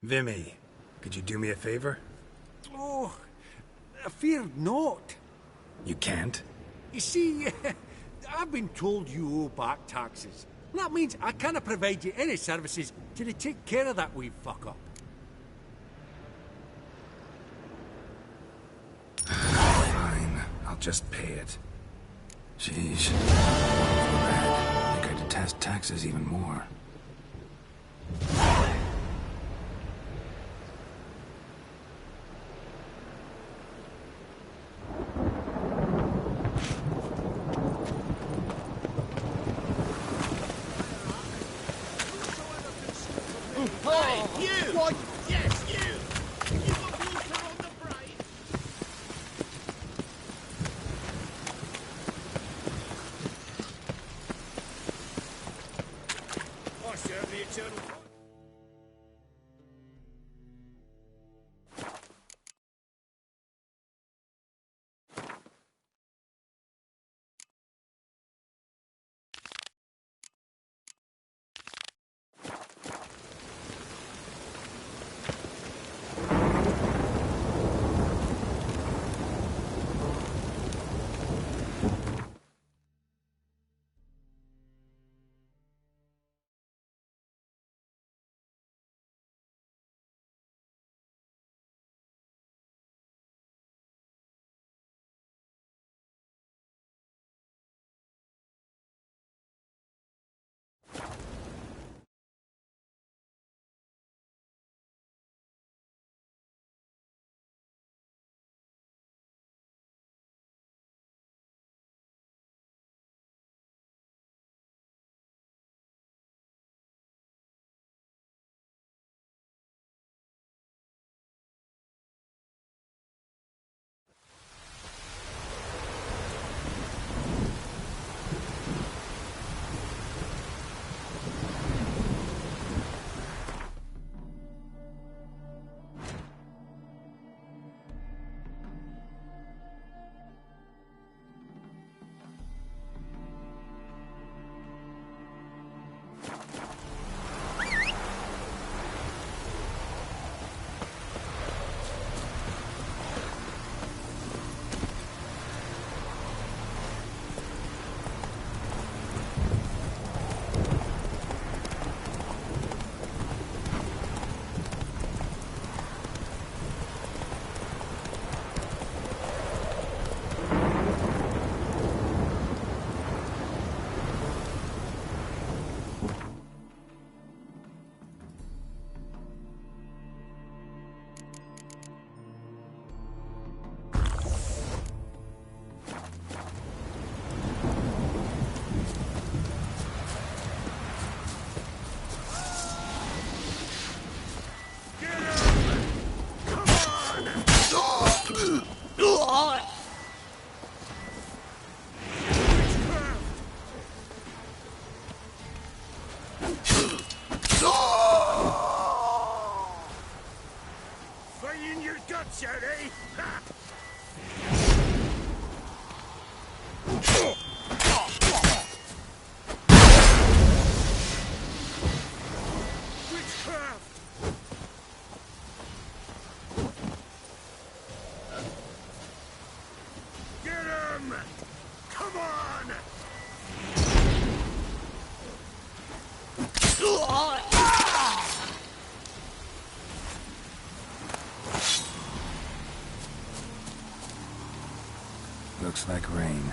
Vimy, could you do me a favor? Oh, I fear not. You can't? You see, I've been told you owe back taxes. That means I can't provide you any services till you take care of that wee fuck-up. Fine, I'll just pay it. Sheesh. I think I detest taxes even more. Hey, you! What? Yes, you! You got water on the brain? I serve the eternal... Fighting your guts out, eh? Ha! Witchcraft! Get him! Come on! Looks like rain.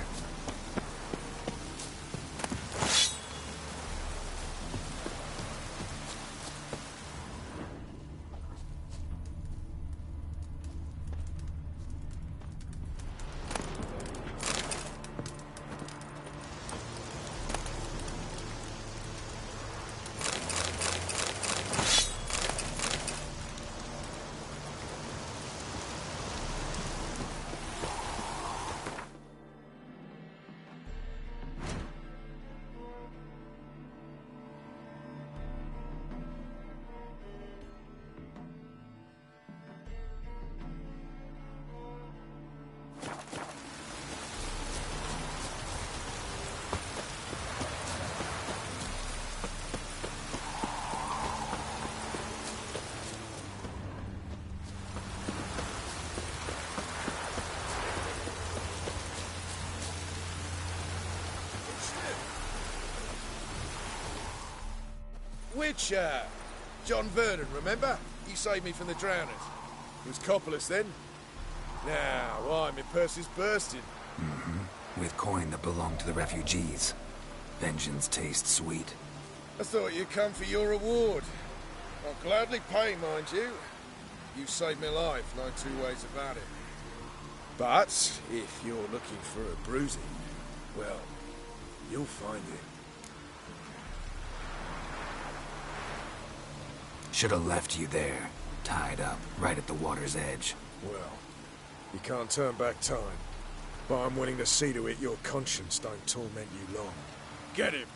which, John Vernon, remember? He saved me from the drowners. He was Coppolis then. Now, why, my purse is bursting. With coin that belonged to the refugees. Vengeance tastes sweet. I thought you'd come for your reward. I'll gladly pay, mind you. You saved my life, no two ways about it. But, if you're looking for a bruising, well, you'll find it. Should have left you there, tied up, right at the water's edge. Well, you can't turn back time. But I'm willing to see to it your conscience don't torment you long. Get him!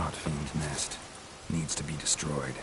rot fiend's nest. Needs to be destroyed.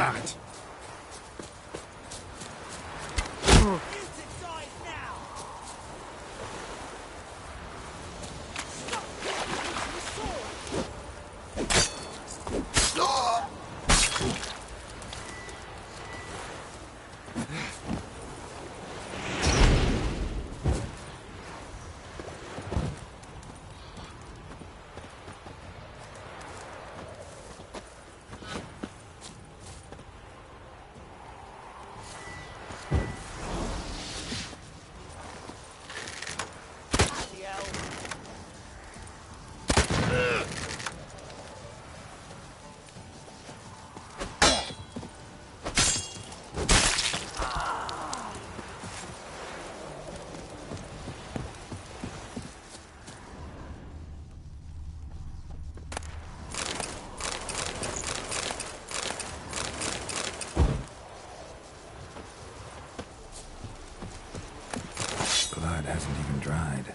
Damn it. Blood hasn't even dried.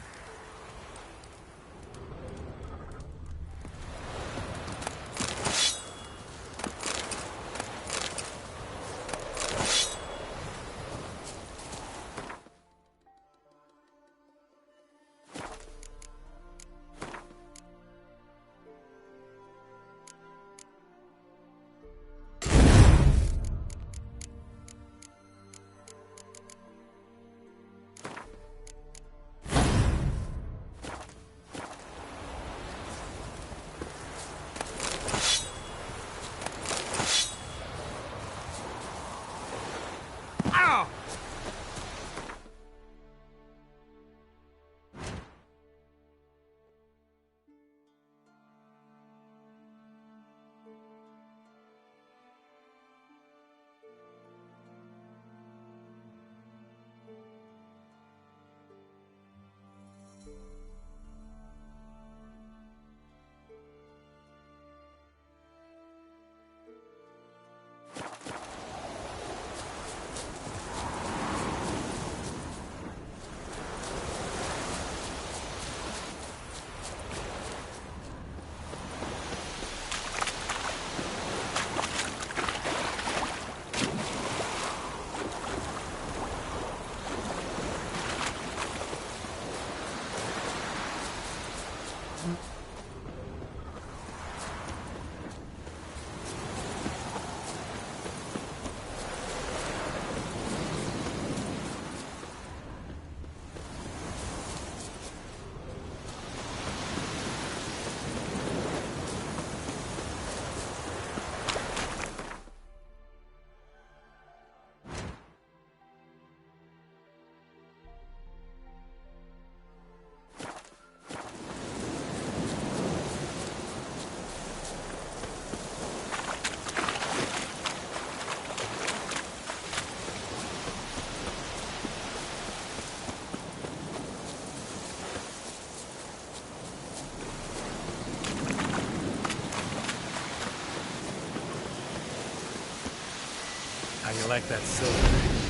How you like that silver?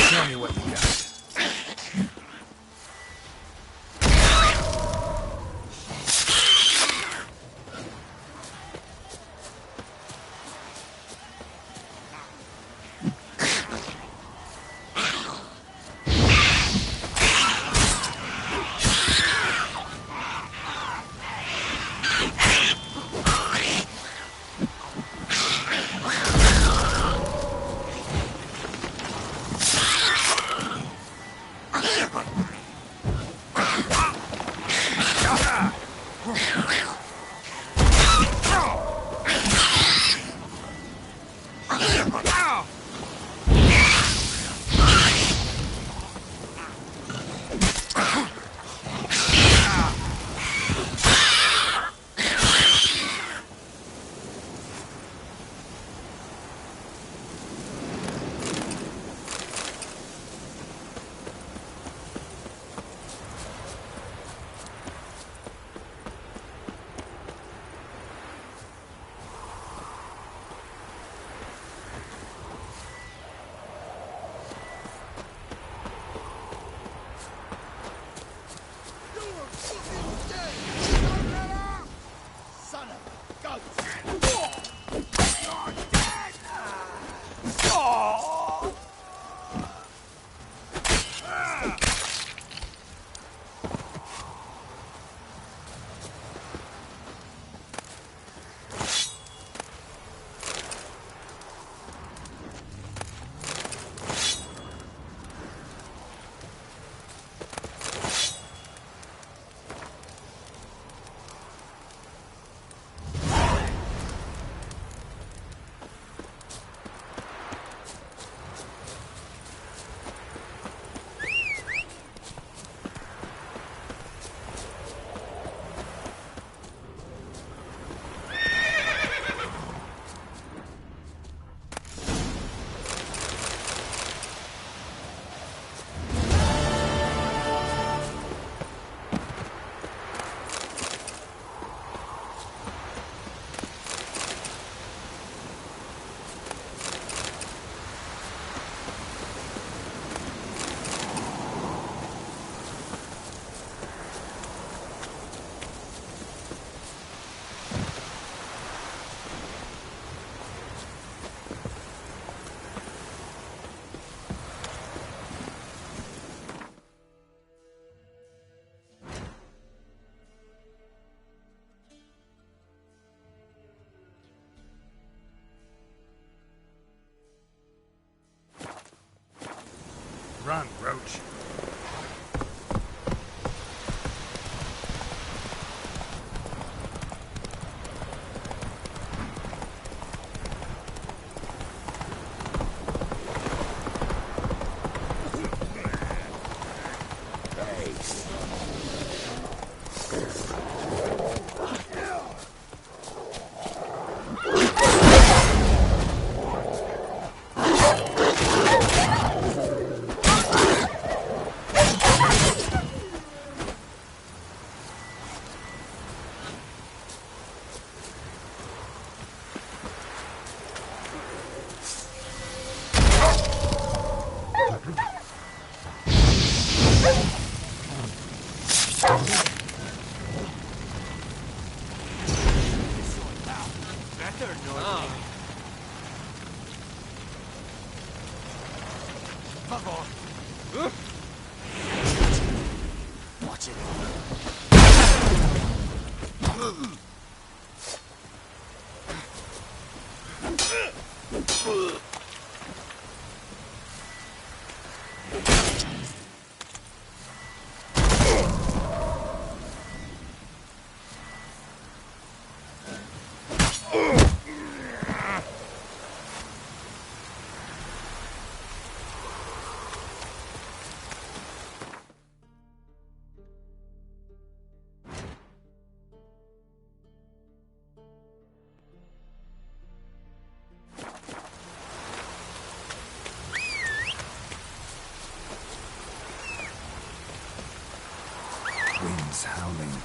Tell me what you got. Son of a goat! Run, Roach. Watch it. wind's howling.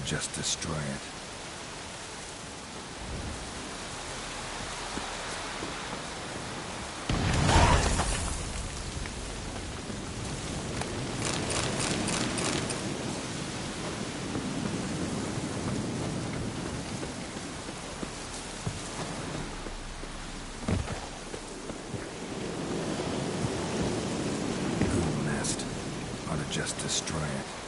Just destroy it. Ghoul nest. Ought to just destroy it.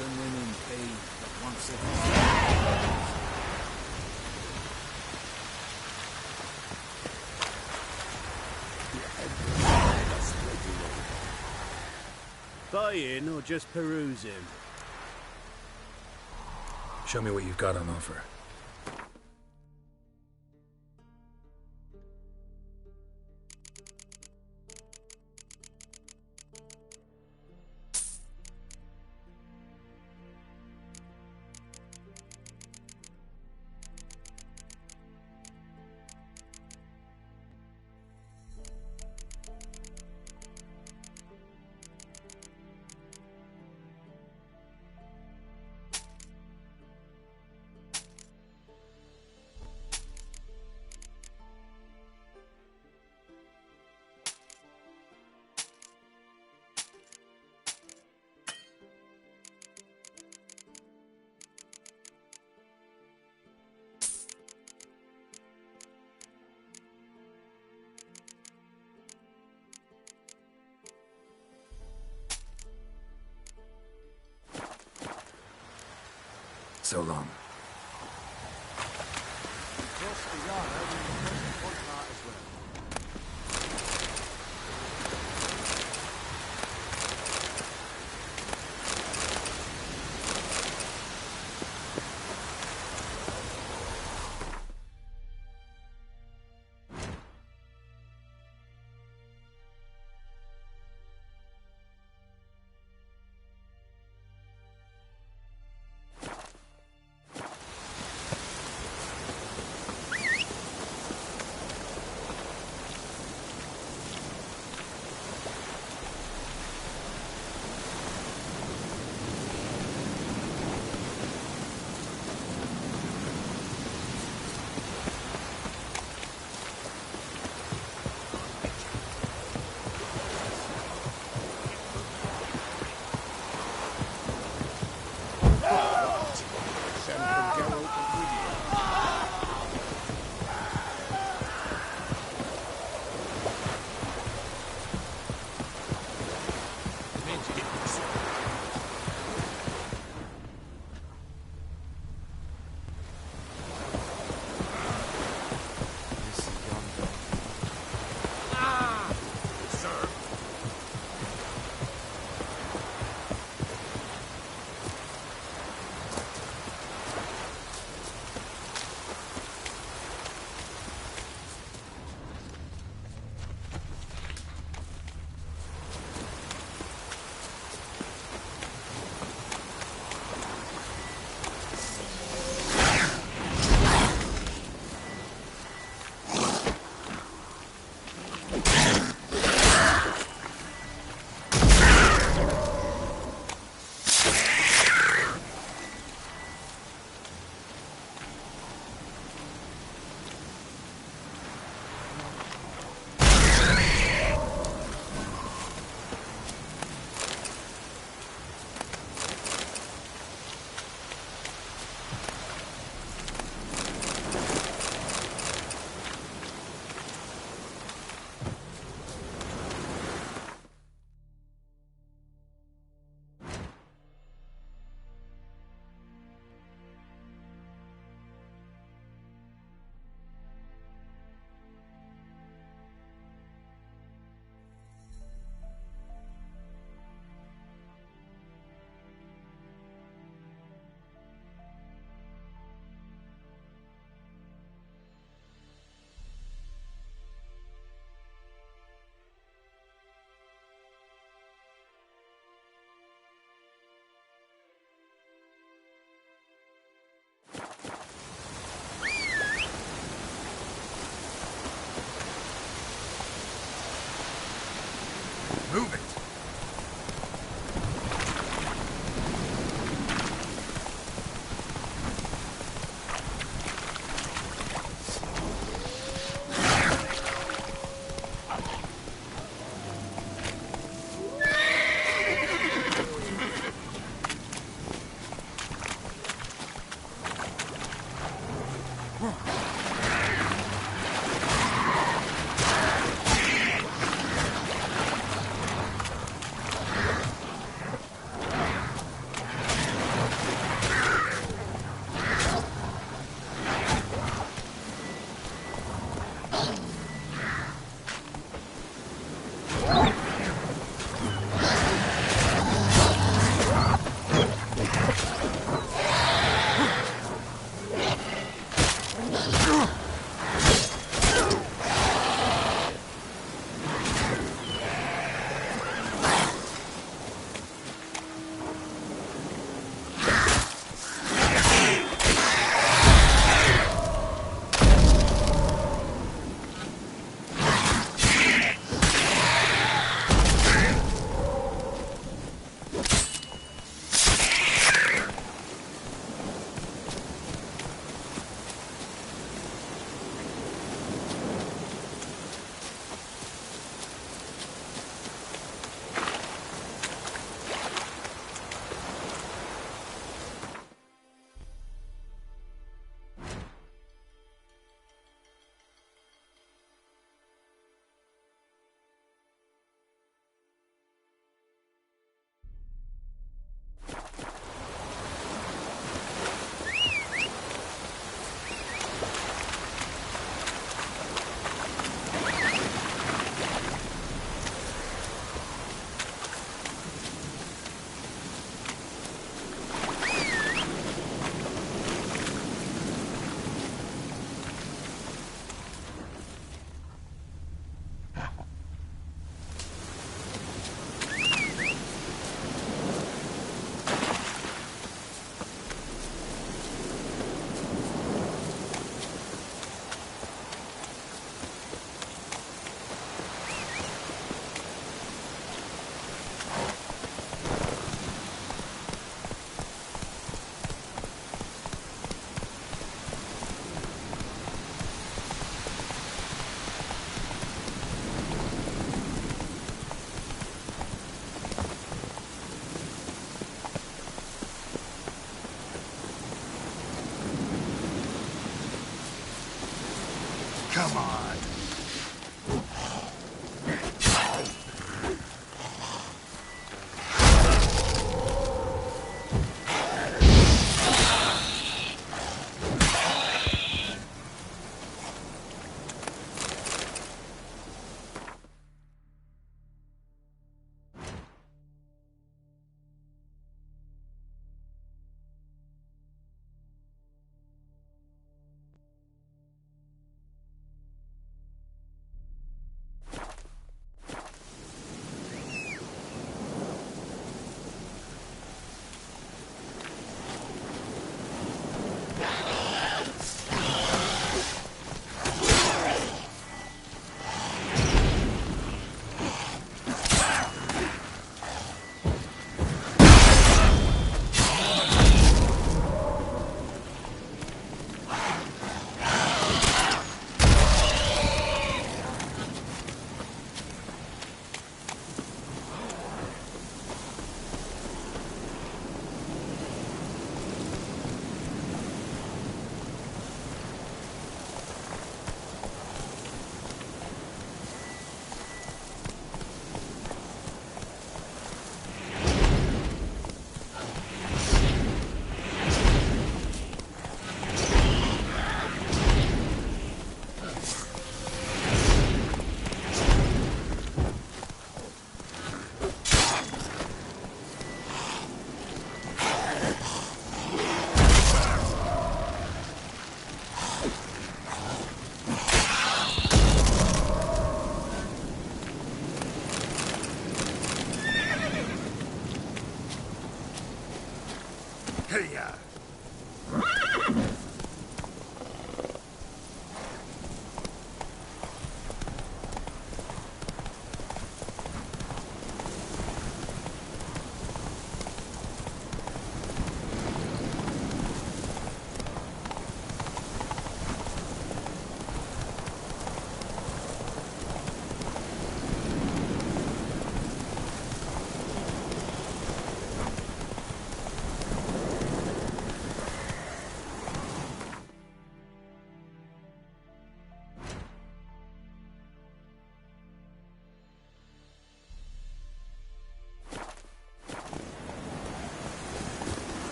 than women be that once a... Buying or just perusing? Show me what you've got on offer. So long. Move it!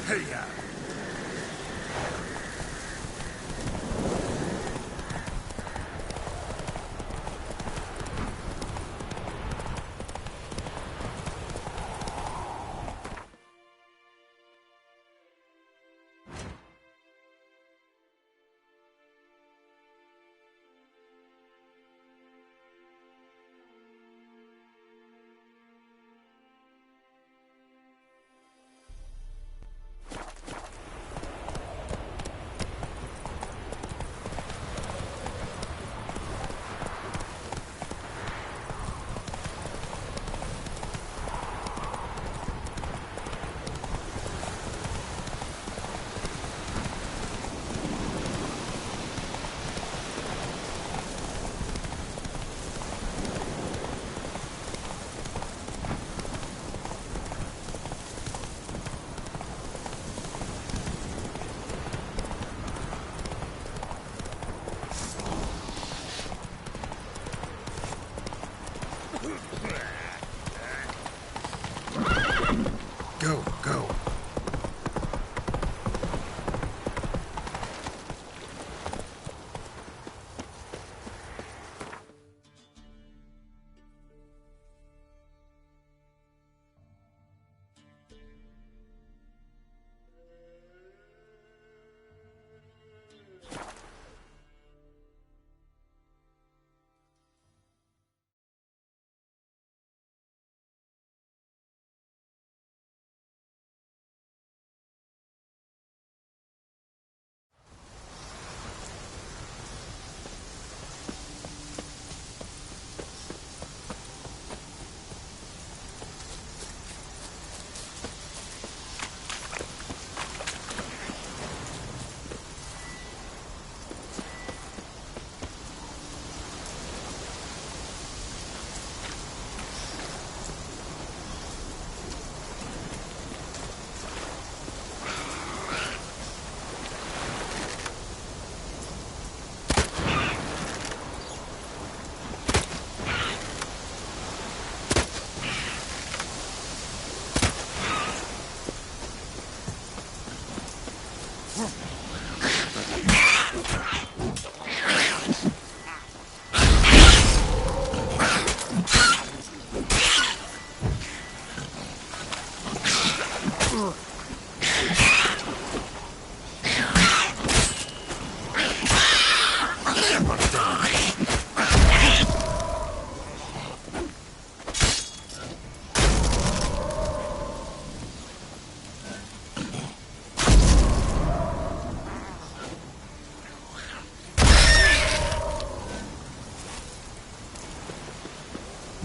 Hey-ya! Go, go.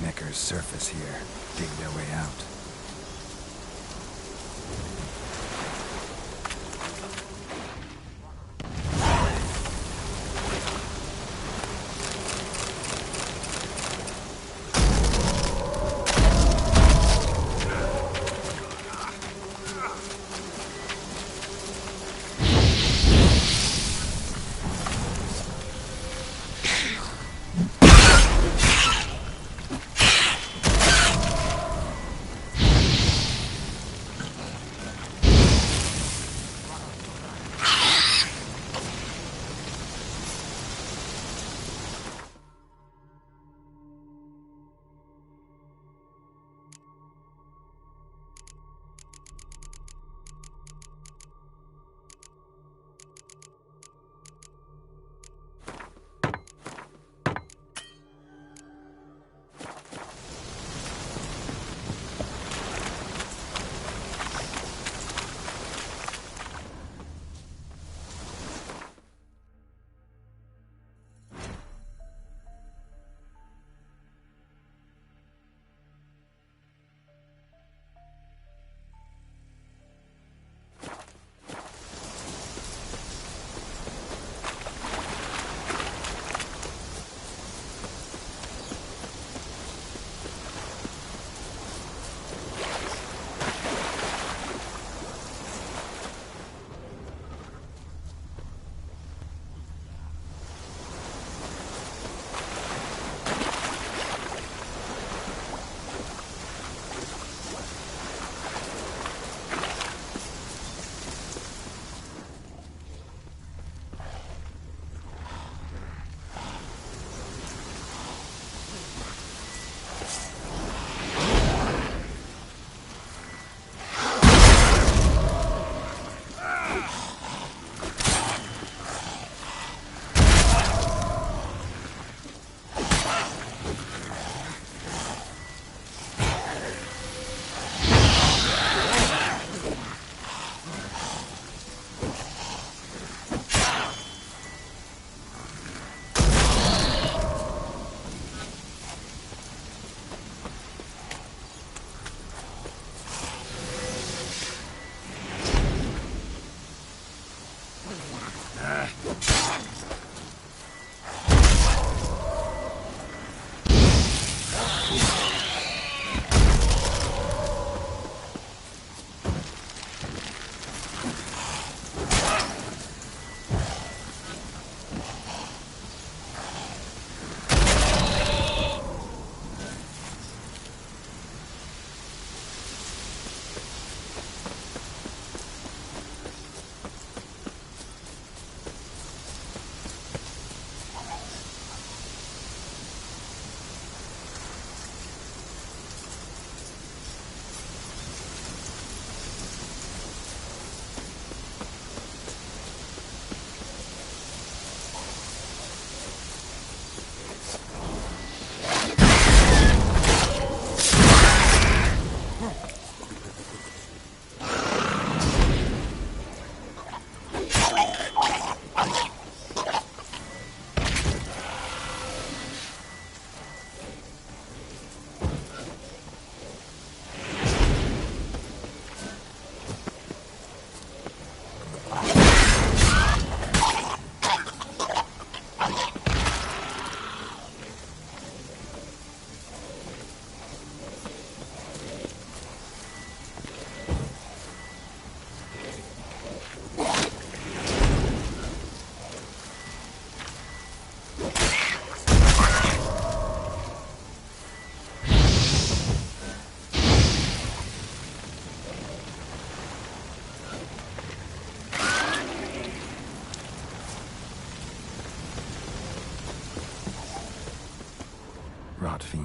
Necker's surface here. Dig their way out.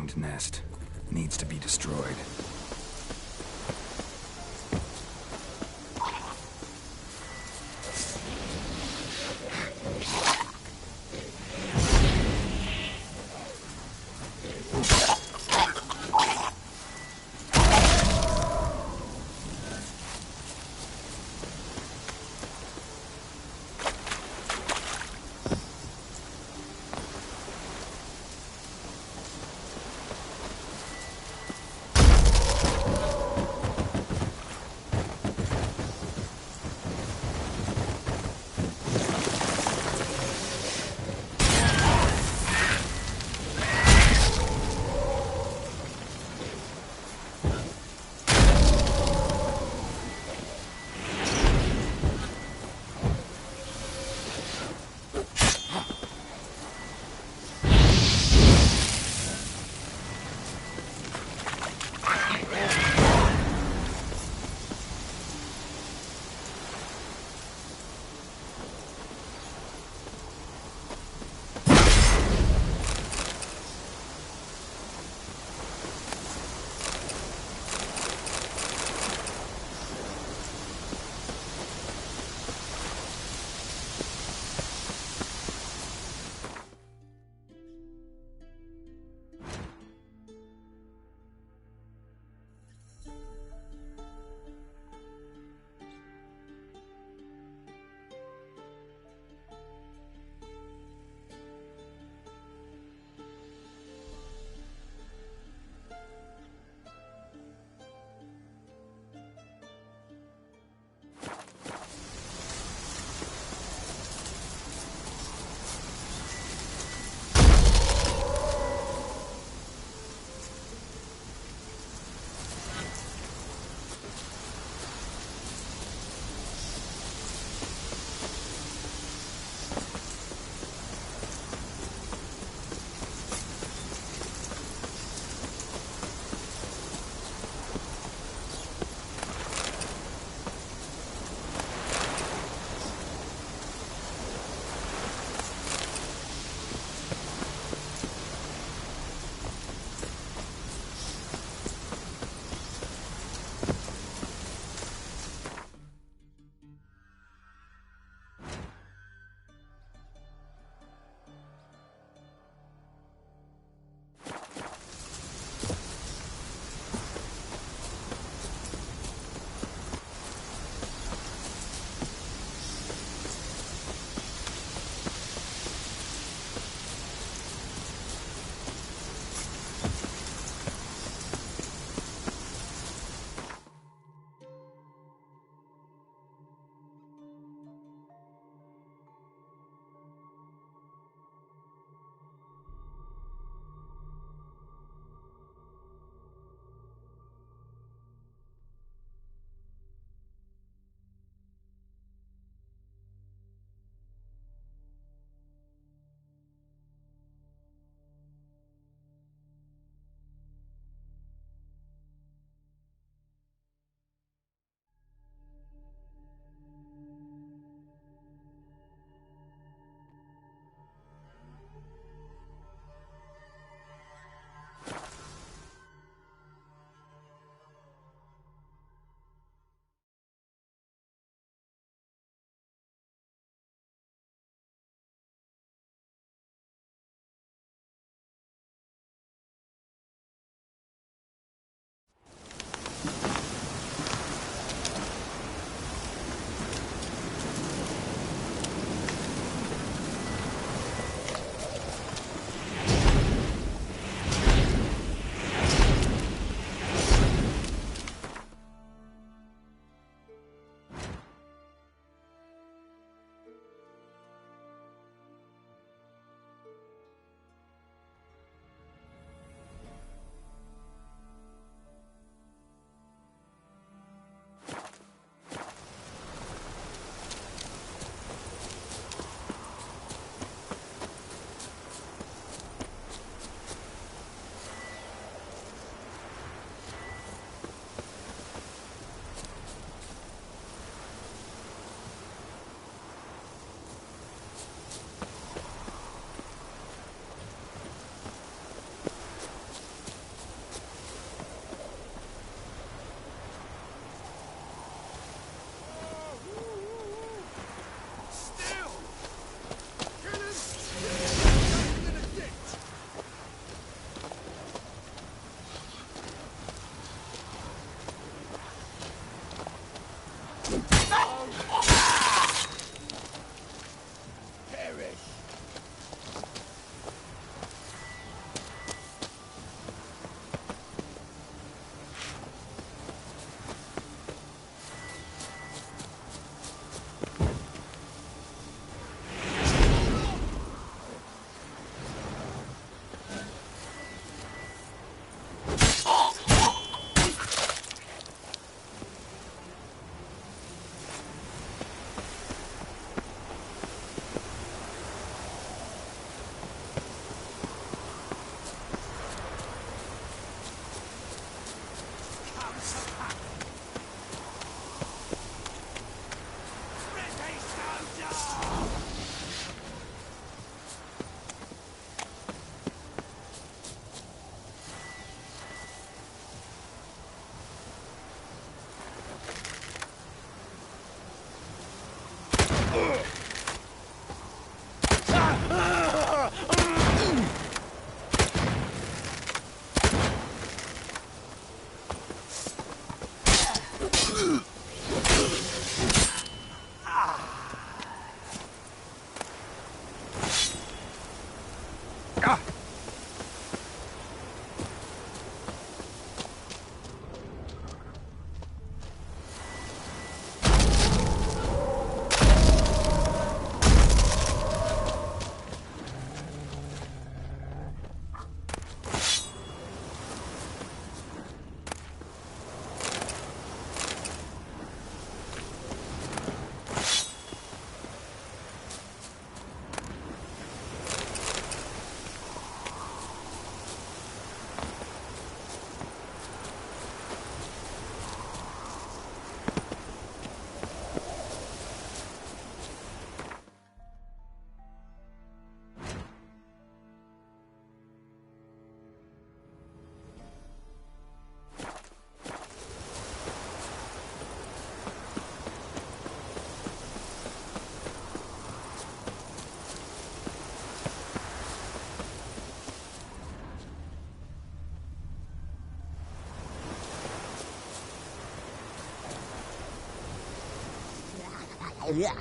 doomed nest. Needs to be destroyed. Giddy up.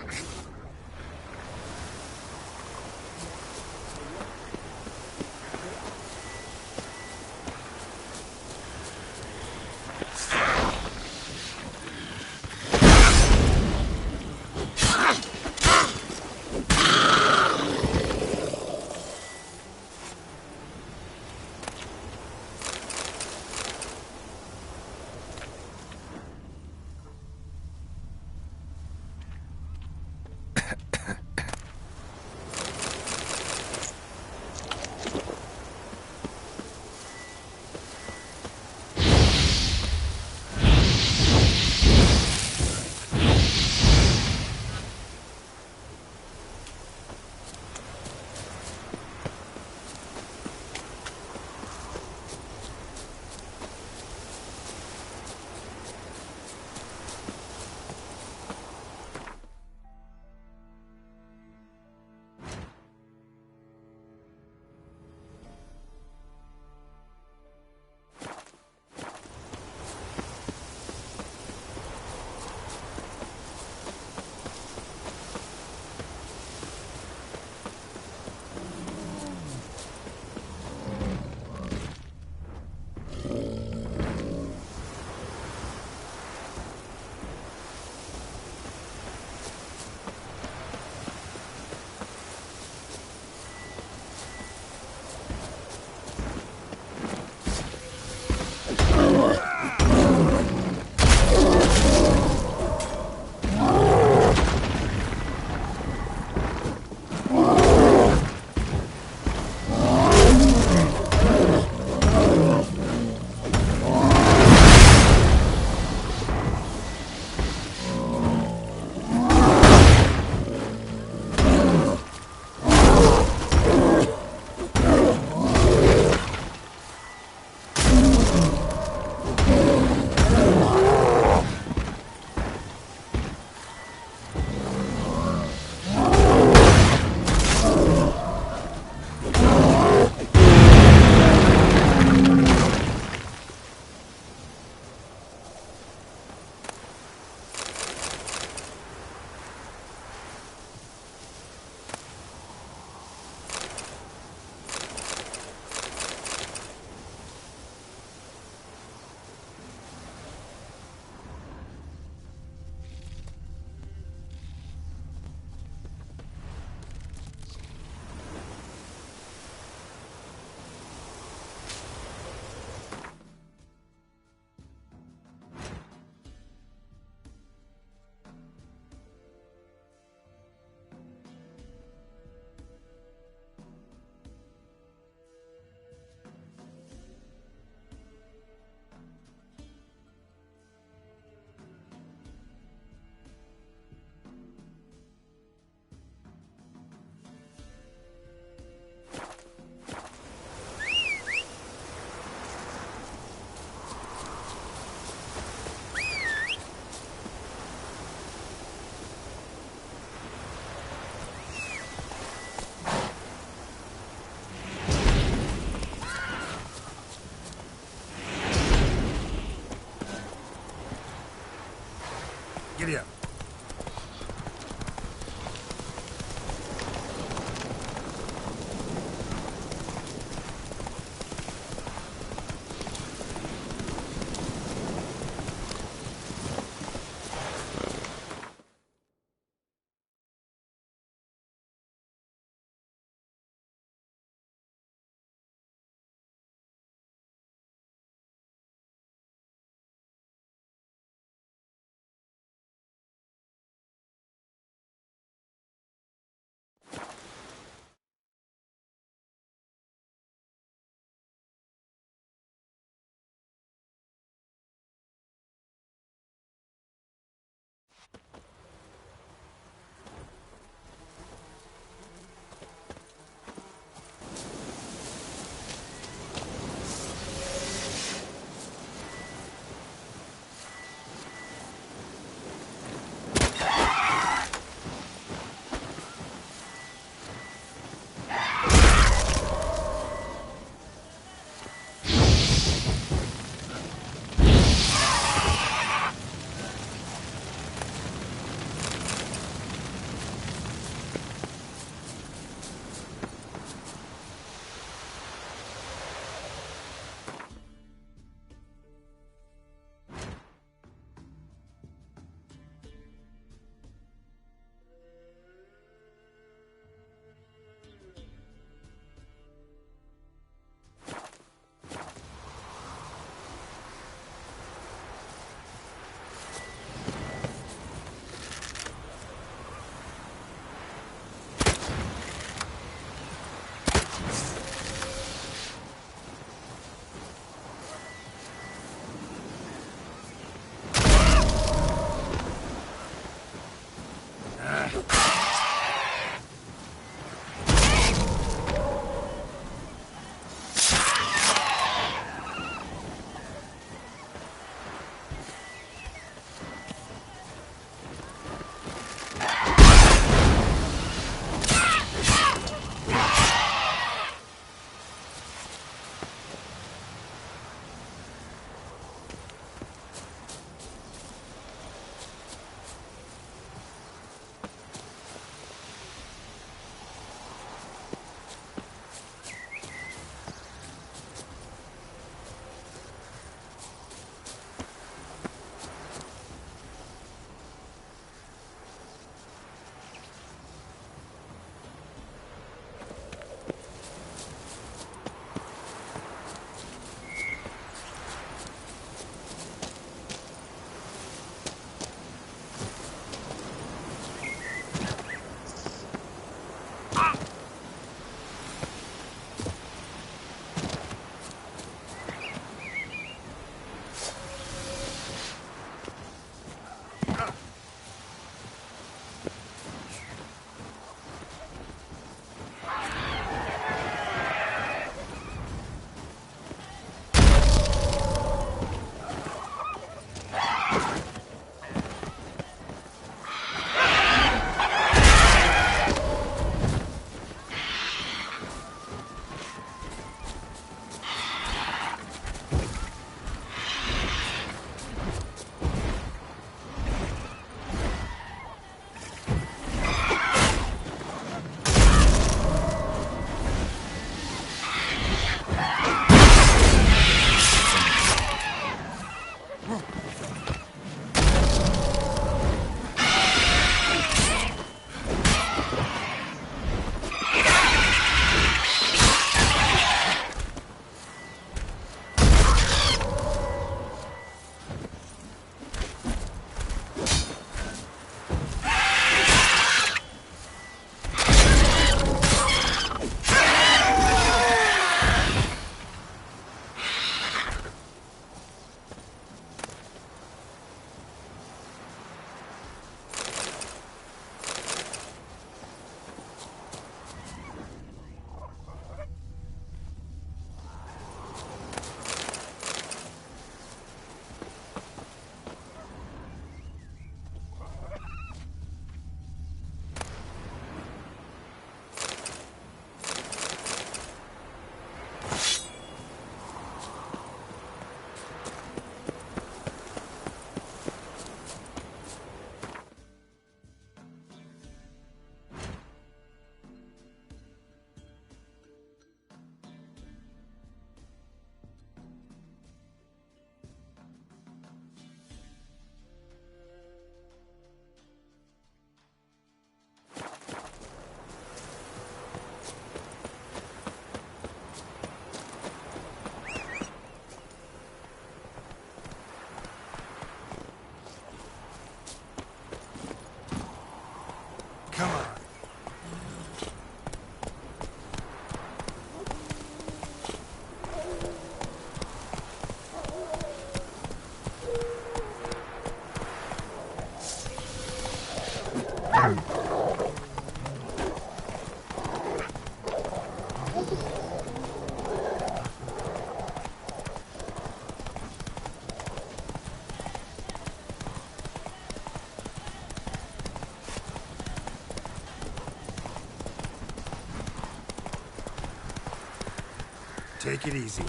Take it easy.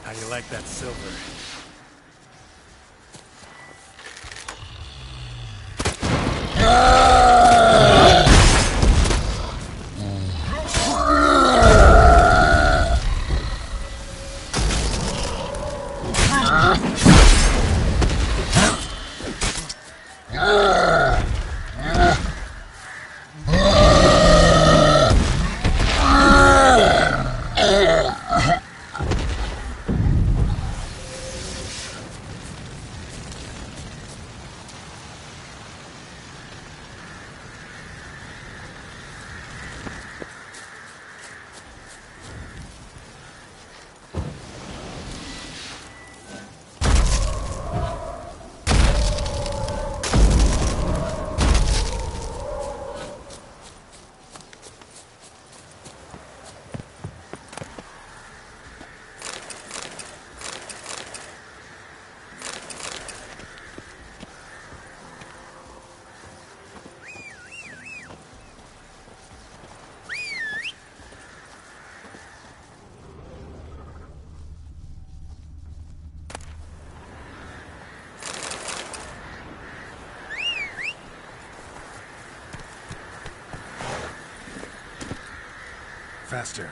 How do you like that silver? Faster.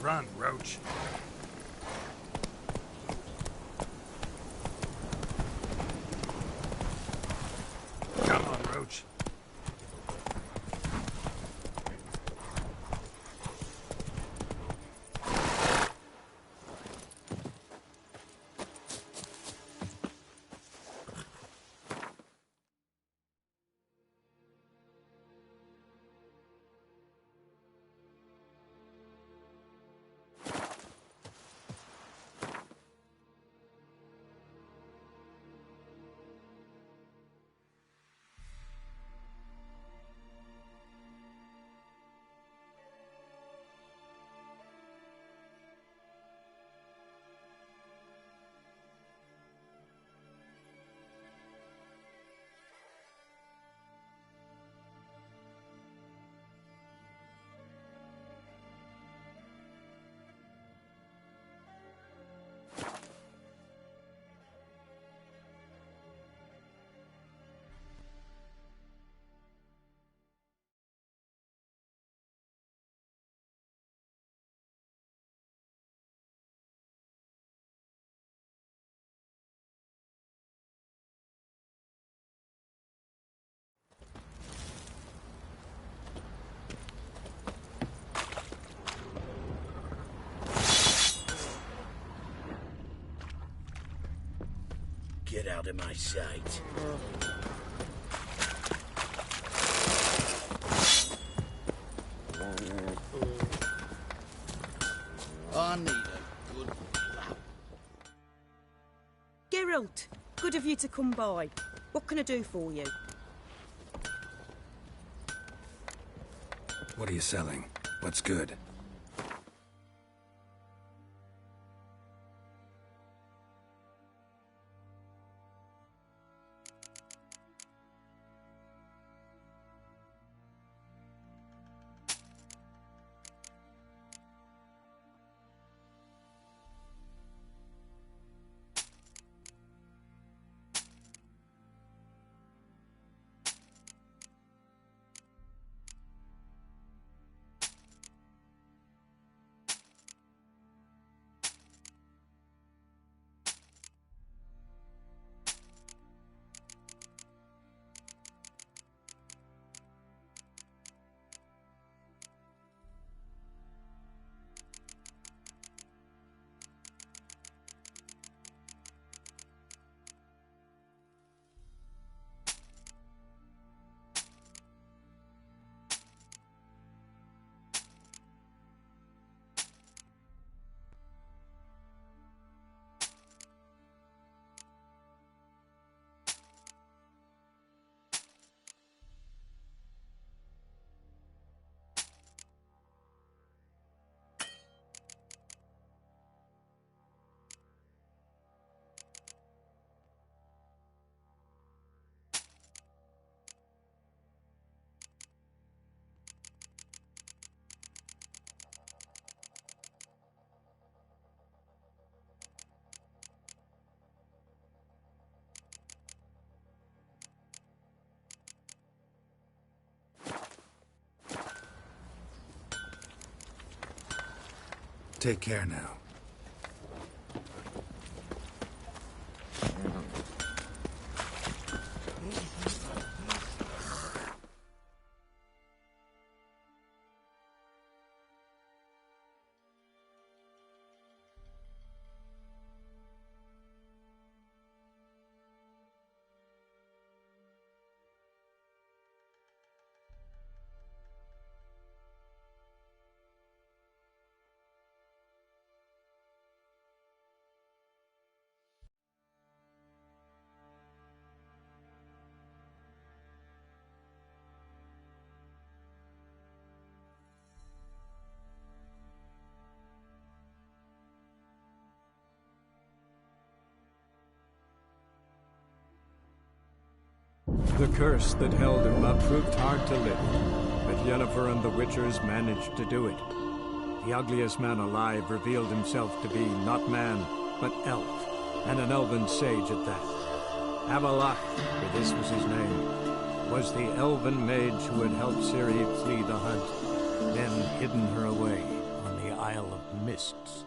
Run, Roach. Come on, Roach. Get out of my sight. I need a good blow. Geralt, good of you to come by. What can I do for you? What are you selling? What's good? Take care now. The curse that held him up proved hard to lift, but Yennefer and the Witchers managed to do it. The ugliest man alive revealed himself to be not man, but elf, and an elven sage at that. Avalok, for this was his name, was the elven mage who had helped Ciri flee the hunt, then hidden her away on the Isle of Mists.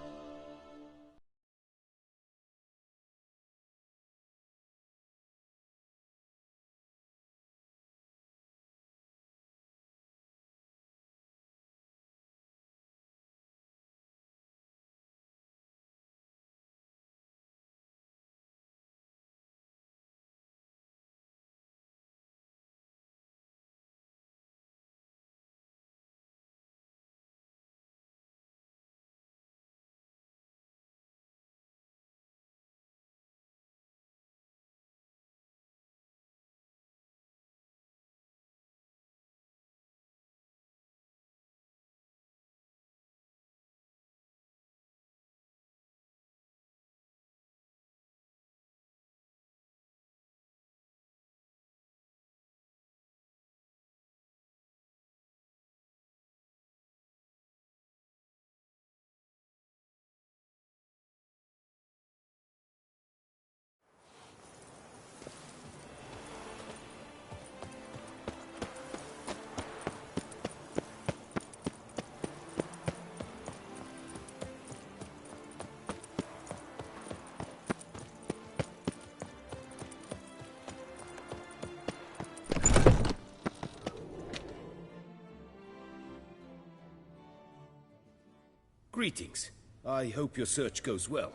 Greetings. I hope your search goes well.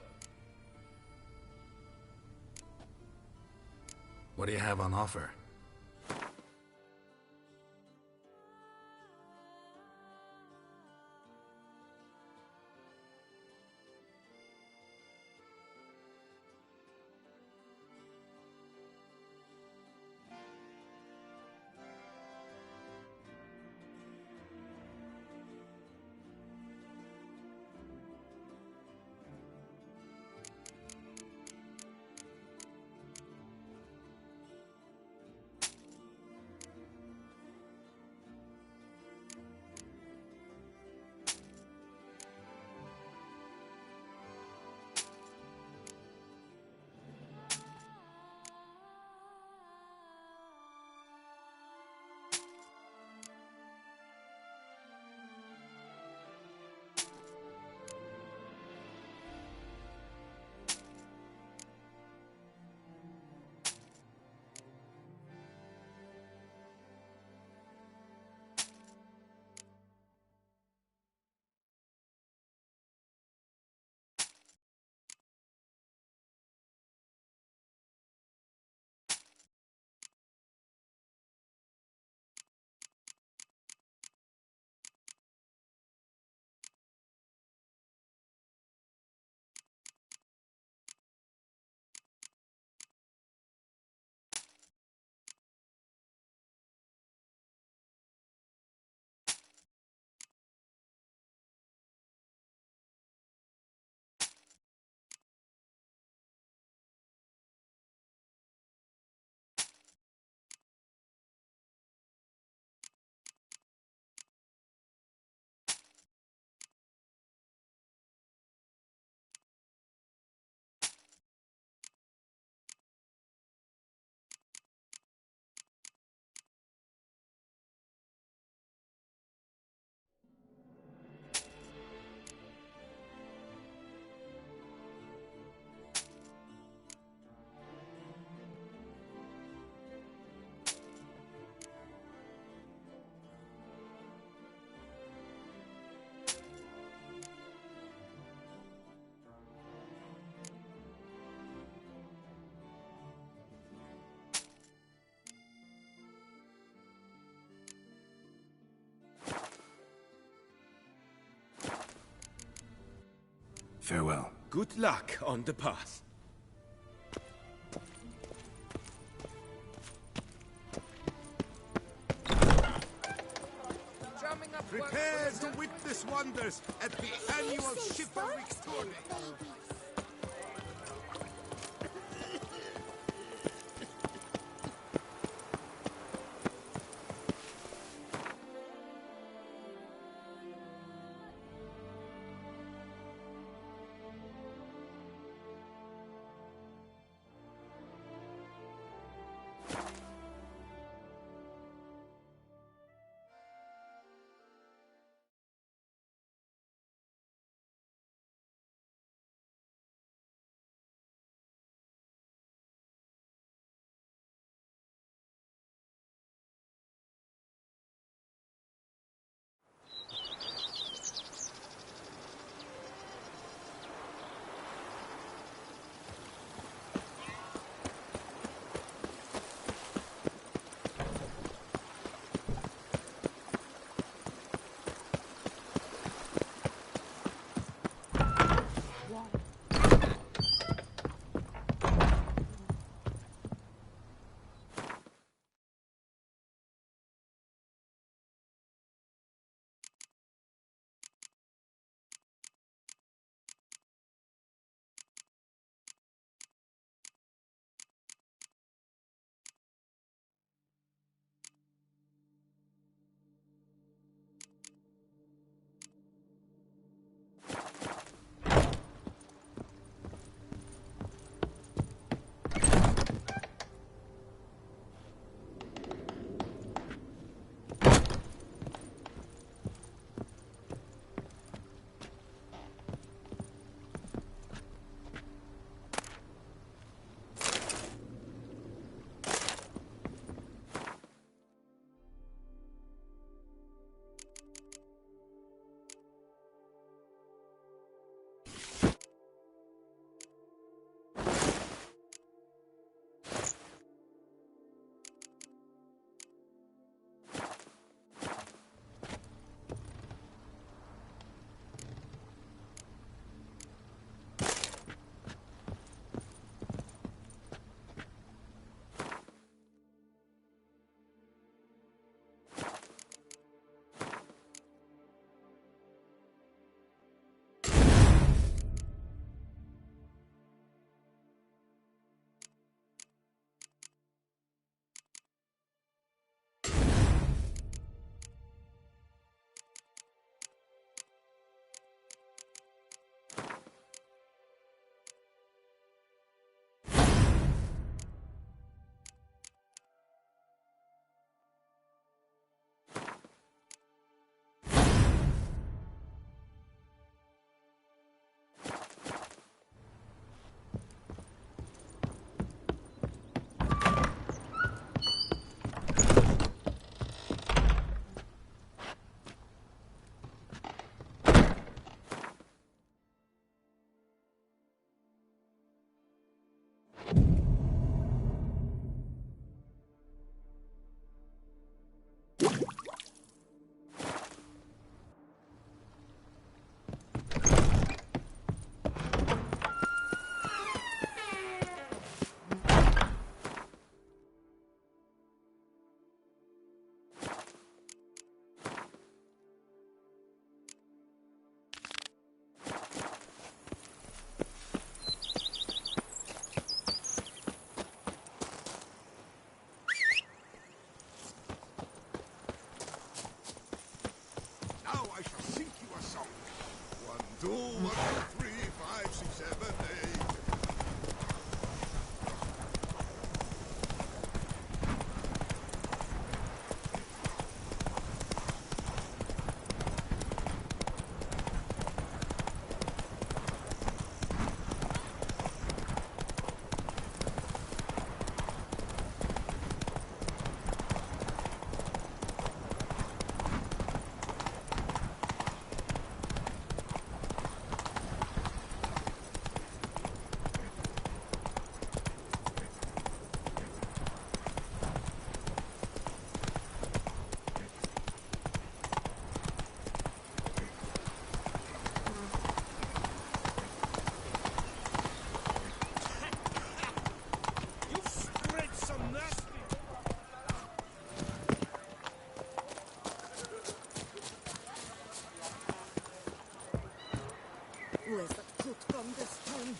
What do you have on offer? Farewell. Good luck on the path. Prepare to witness wonders at the annual chivalric tournament. 2, 1, 2, 3, 5, 6, 7, 8. Where's the coot gone this time?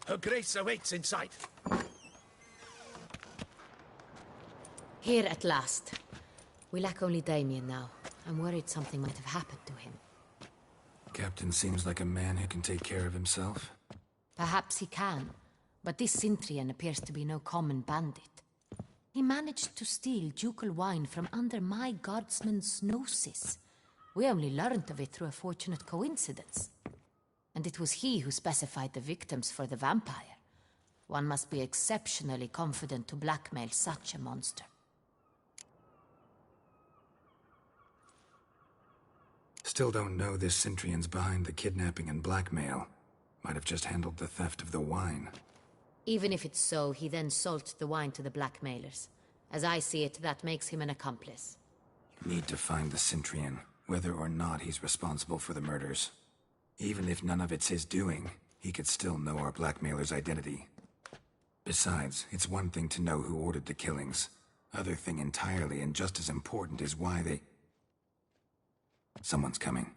Her Grace awaits inside. Here at last. We lack only Damien now. I'm worried something might have happened to him. Captain seems like a man who can take care of himself. Perhaps he can, but this Sintrian appears to be no common bandit. He managed to steal ducal wine from under my guardsman's noses. We only learned of it through a fortunate coincidence. And it was he who specified the victims for the vampire. One must be exceptionally confident to blackmail such a monster. Still don't know this Sintrian's behind the kidnapping and blackmail. Might have just handled the theft of the wine. Even if it's so, he then sold the wine to the blackmailers. As I see it, that makes him an accomplice. Need to find the Sintrian, whether or not he's responsible for the murders. Even if none of it's his doing, he could still know our blackmailer's identity. Besides, it's one thing to know who ordered the killings. Other thing entirely, and just as important, is why they... Someone's coming.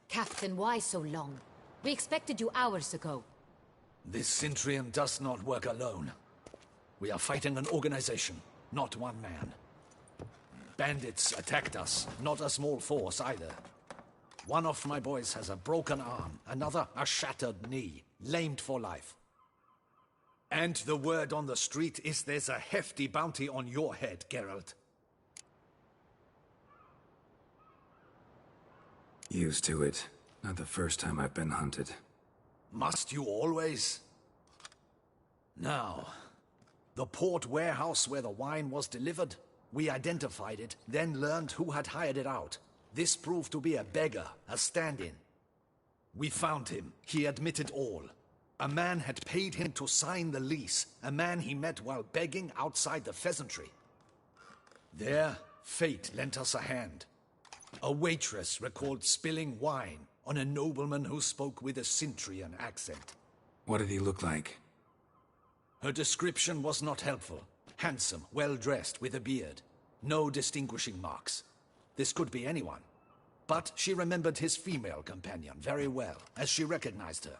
Captain, why so long? We expected you hours ago. This Sintrian does not work alone. We are fighting an organization, not one man. Bandits attacked us, not a small force either. One of my boys has a broken arm, another a shattered knee, lamed for life. And the word on the street is there's a hefty bounty on your head, Geralt. Used to it. Not the first time I've been hunted. Must you always? Now, the port warehouse where the wine was delivered, we identified it, then learned who had hired it out. This proved to be a beggar, a stand-in. We found him. He admitted all. A man had paid him to sign the lease, a man he met while begging outside the pheasantry. There, fate lent us a hand. A waitress recalled spilling wine on a nobleman who spoke with a Sintrian accent. What did he look like? Her description was not helpful. Handsome, well-dressed, with a beard. No distinguishing marks. This could be anyone. But she remembered his female companion very well, as she recognized her.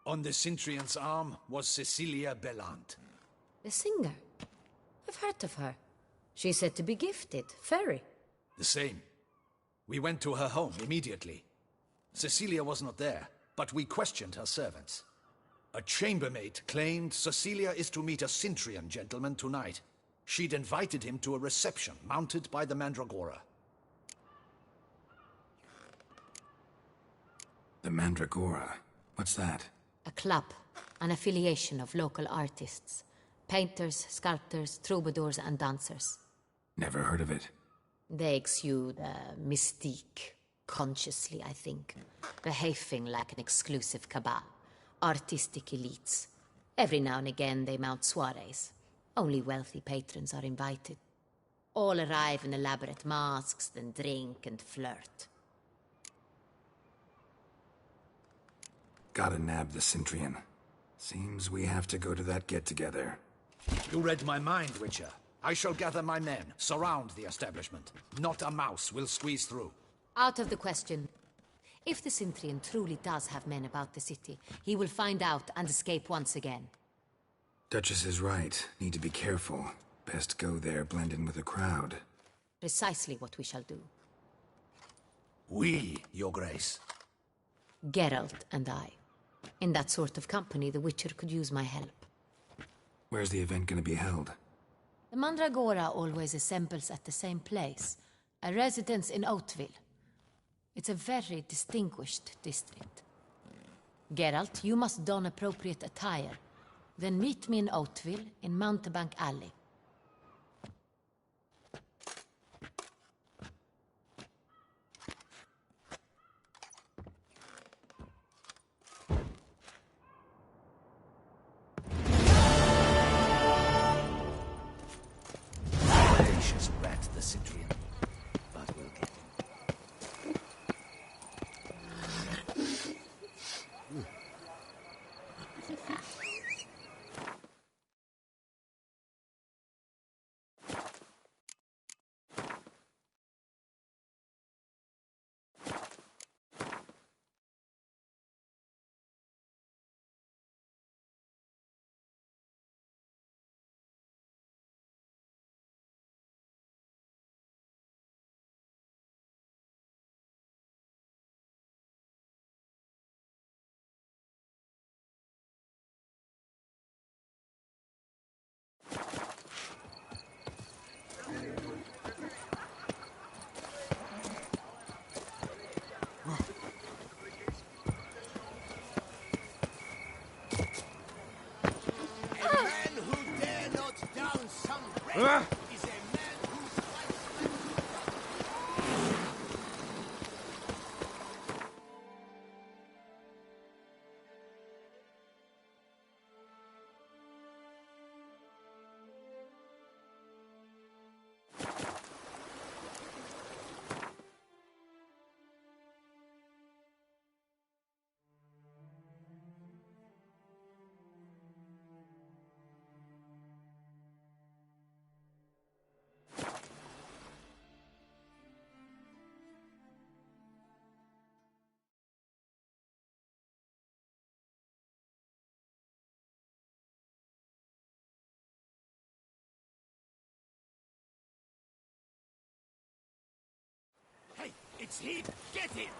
On the Sintrian's arm was Cecilia Bellant. The singer? I've heard of her. She's said to be gifted, fairy. The same. We went to her home immediately. Cecilia was not there, but we questioned her servants. A chambermaid claimed Cecilia is to meet a Sintrian gentleman tonight. She'd invited him to a reception mounted by the Mandragora. The Mandragora? What's that? A club, an affiliation of local artists. Painters, sculptors, troubadours and dancers. Never heard of it. They exude mystique, consciously, I think. Behaving like an exclusive cabal. Artistic elites. Every now and again they mount soirees. Only wealthy patrons are invited. All arrive in elaborate masks, then drink and flirt. Gotta nab the Sintrian. Seems we have to go to that get-together. You read my mind, Witcher. I shall gather my men, surround the establishment. Not a mouse will squeeze through. Out of the question. If the Sintrian truly does have men about the city, he will find out and escape once again. Duchess is right. Need to be careful. Best go there, blend in with the crowd. Precisely what we shall do. We, Your Grace. Geralt and I. In that sort of company, the Witcher could use my help. Where's the event gonna be held? The Mandragora always assembles at the same place, a residence in Oatville. It's a very distinguished district. Geralt, you must don appropriate attire. Then meet me in Oatville, in Mountebank Alley. Audacious rat, the Citrian. But we'll get him. A man who dare not down some red is a man who fights like Hey, it's him! Get him!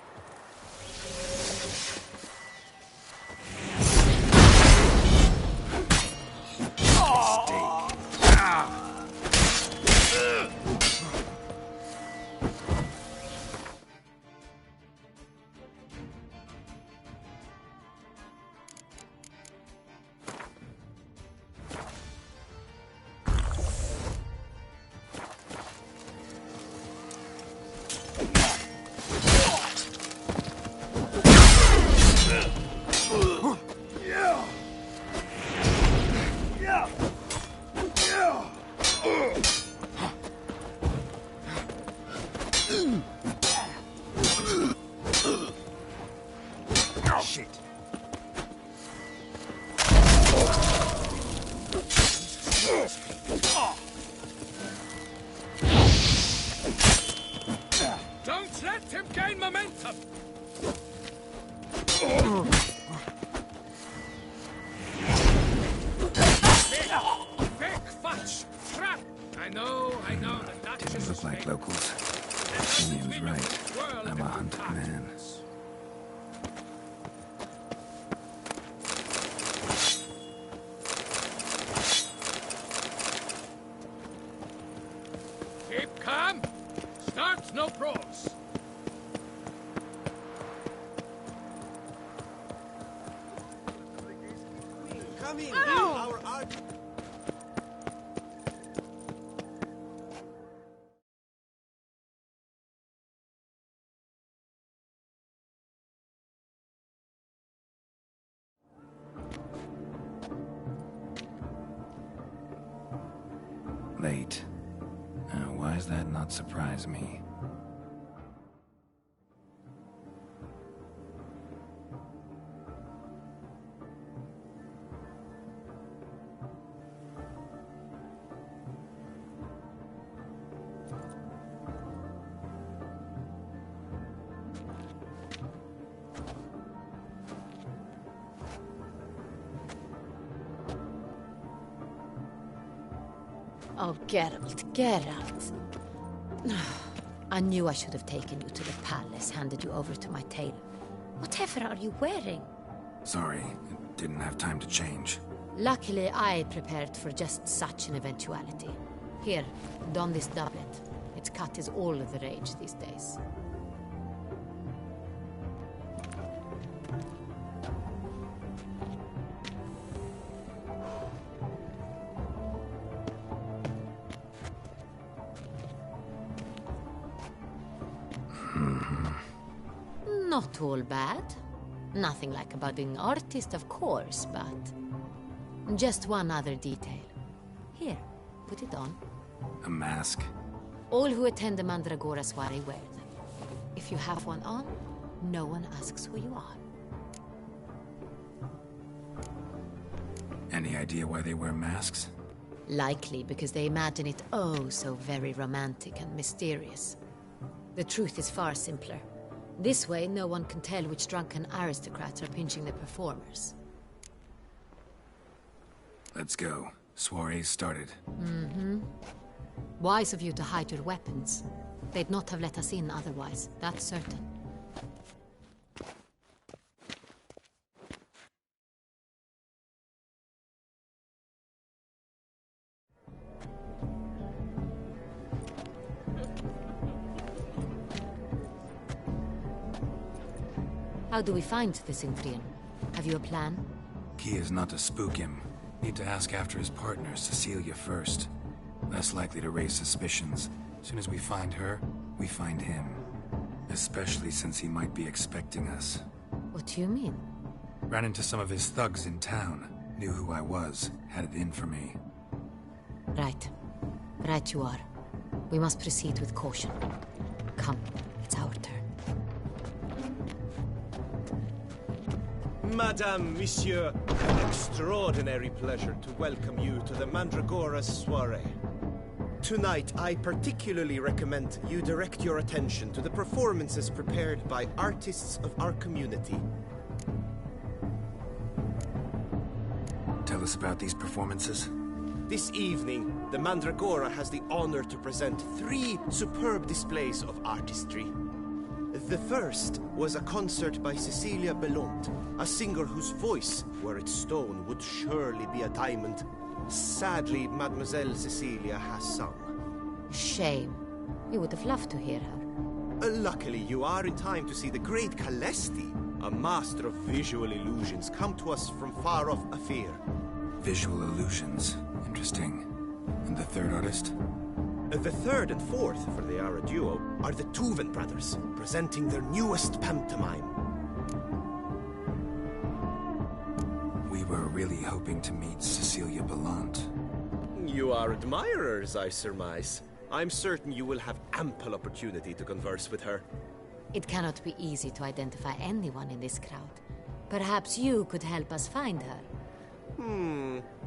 Shit. Don't let him gain momentum! Big fudge! Trap! I know, the Duchess Didn't look like locals. Simeon's right. I'm a hunted man. Keep calm! Start no pros! Come in, our art. Late. Why does that not surprise me? Oh, Geralt, Geralt. I knew I should have taken you to the palace, handed you over to my tailor. Whatever are you wearing? Sorry, I didn't have time to change. Luckily, I prepared for just such an eventuality. Here, don this doublet. Its cut is all the rage these days. Not all bad. Nothing like a budding artist, of course, but... just one other detail. Here, put it on. A mask? All who attend the Mandragora soiree wear them. If you have one on, no one asks who you are. Any idea why they wear masks? Likely because they imagine it oh so very romantic and mysterious. The truth is far simpler. This way, no one can tell which drunken aristocrats are pinching the performers. Let's go. Soiree's started. Wise of you to hide your weapons. They'd not have let us in otherwise, that's certain. How do we find the Sintrian? Have you a plan? Key is not to spook him. Need to ask after his partner, Cecilia, first. Less likely to raise suspicions. As soon as we find her, we find him. Especially since he might be expecting us. What do you mean? Ran into some of his thugs in town. Knew who I was. Had it in for me. Right. Right you are. We must proceed with caution. Come, it's our turn. Madame, Monsieur, an extraordinary pleasure to welcome you to the Mandragora's soiree. Tonight, I particularly recommend you direct your attention to the performances prepared by artists of our community. Tell us about these performances. This evening, the Mandragora has the honor to present 3 superb displays of artistry. The first was a concert by Cecilia Belont, a singer whose voice, were it stone, would surely be a diamond. Sadly, Mademoiselle Cecilia has sung. Shame. We would have loved to hear her. Luckily, you are in time to see the great Calesti, a master of visual illusions, come to us from far off Afir. Visual illusions. Interesting. And the third artist? The third and fourth, for they are a duo, are the Tuven brothers, presenting their newest pantomime. We were really hoping to meet Cecilia Bellant. You are admirers, I surmise. I'm certain you will have ample opportunity to converse with her. It cannot be easy to identify anyone in this crowd. Perhaps you could help us find her.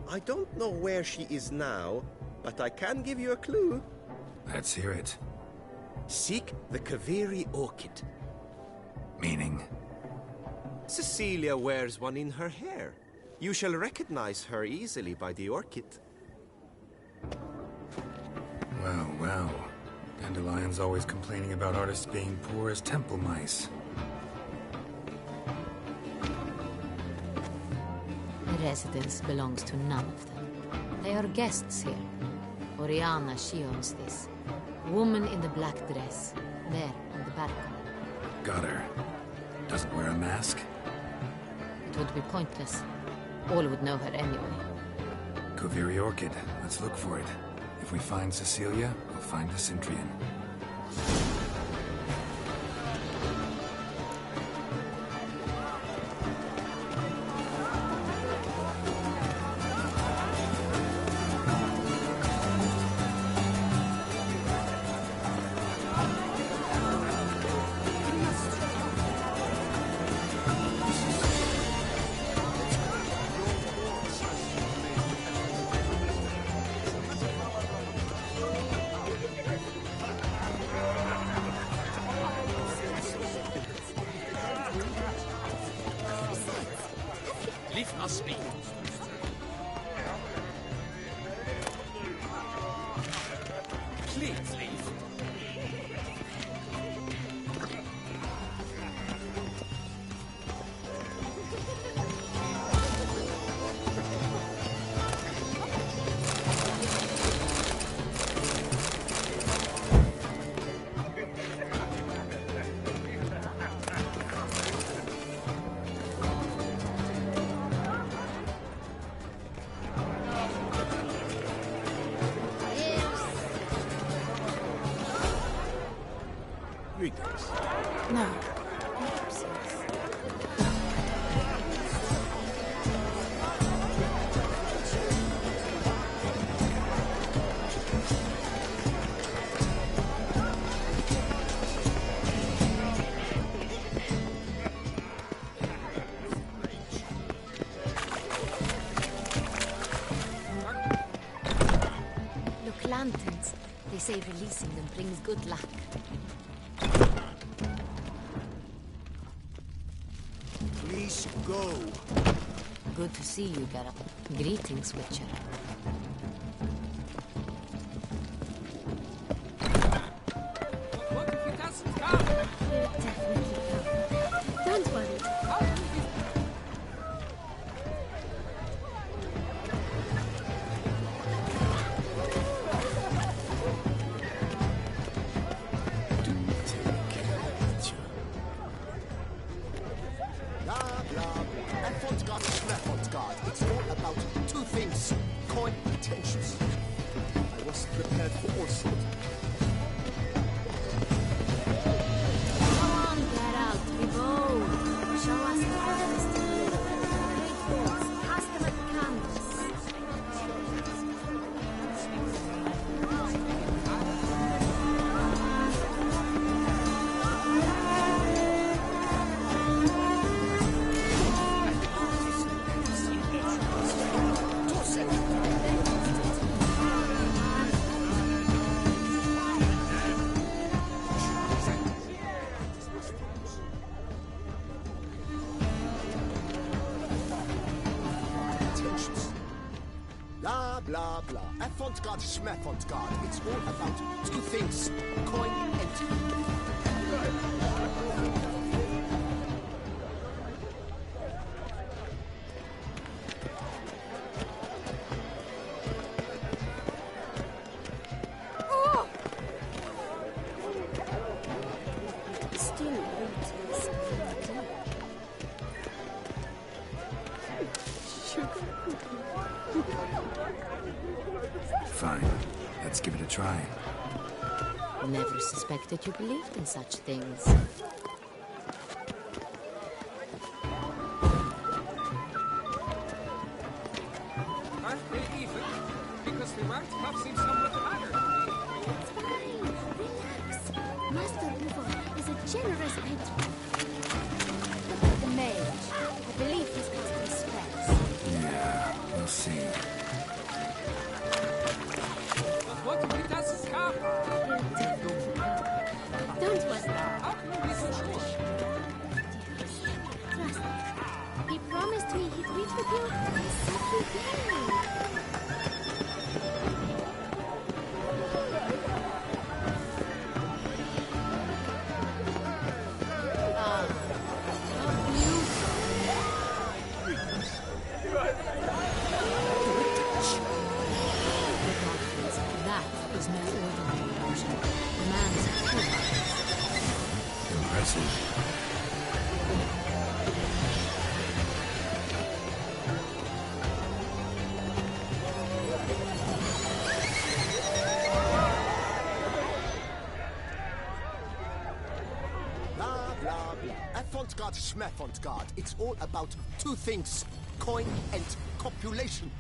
I don't know where she is now, but I can give you a clue. Let's hear it. Seek the Kaveri orchid. Meaning? Cecilia wears one in her hair. You shall recognize her easily by the orchid. Well, well. Dandelion's always complaining about artists being poor as temple mice. The residence belongs to none of them. They are guests here. Oriana, she owns this. Woman in the black dress. There, on the balcony. Got her. Doesn't wear a mask? It would be pointless. All would know her anyway. Kaveri Orchid. Let's look for it. If we find Cecilia, we'll find the Sintrian. lanterns. They say releasing them brings good luck. Please go. Good to see you, Geralt. Greetings, Witcher. What if he doesn't come? He'll definitely come. Don't worry. Blah, blah, blah. And Fontgard, Schmerfontgard. It's all about two things. Coin and tensions. I was prepared for all sorts. Come on, Geralt, be bold. Show us the harvest. Great horse, pass them at the canvas. Tensions. Blah, blah, blah. And Fontgard, Schmerfontgard. It's all about two things. Coin and... Still waiting. Fine. Let's give it a try. Never suspected you believed in such things. Aren't they even? Because the right cuff seems somewhat higher. It's fine. Relax. Master Uvo is a generous patron. Look at the mage. I believe he's casting spells. Yeah, we'll see. What if he doesn't come? He'll definitely come. Don't worry. How can you be so sure? Trust me. He promised me he'd meet with you. He said he will. That is no ordinary illusion. The man's a killer. Impressive. Blah, blah, blah. And Fontgard, Schmerfontgard. It's all about two things. Coin and copulation.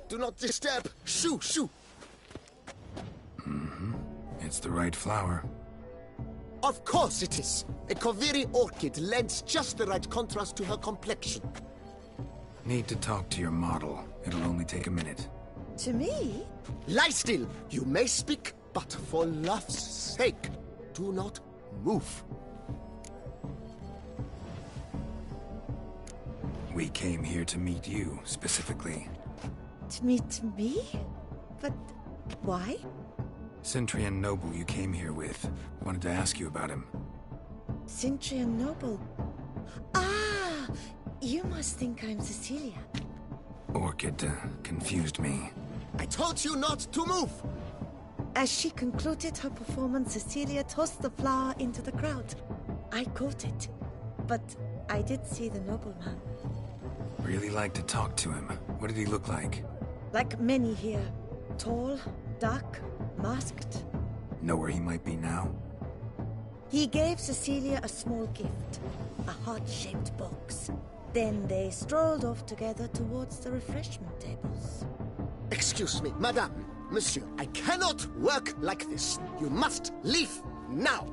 Do not disturb. Shoo, shoo. It's the right flower. Of course it is. A Koviri orchid lends just the right contrast to her complexion. Need to talk to your model. It'll only take a minute. To me? Lie still. You may speak, but for love's sake, do not move. We came here to meet you, specifically. To meet me? But why? Centrian noble you came here with. Wanted to ask you about him. Cintrian Noble. Ah! You must think I'm Cecilia. Orchid confused me. I told you not to move. As she concluded her performance, Cecilia tossed the flower into the crowd. I caught it, but I did see the nobleman. Really like to talk to him. What did he look like? Like many here. Tall, dark, Masked. Know where he might be now? He gave Cecilia a small gift, a heart-shaped box. Then they strolled off together towards the refreshment tables. Excuse me, madame, monsieur, I cannot work like this. You must leave now.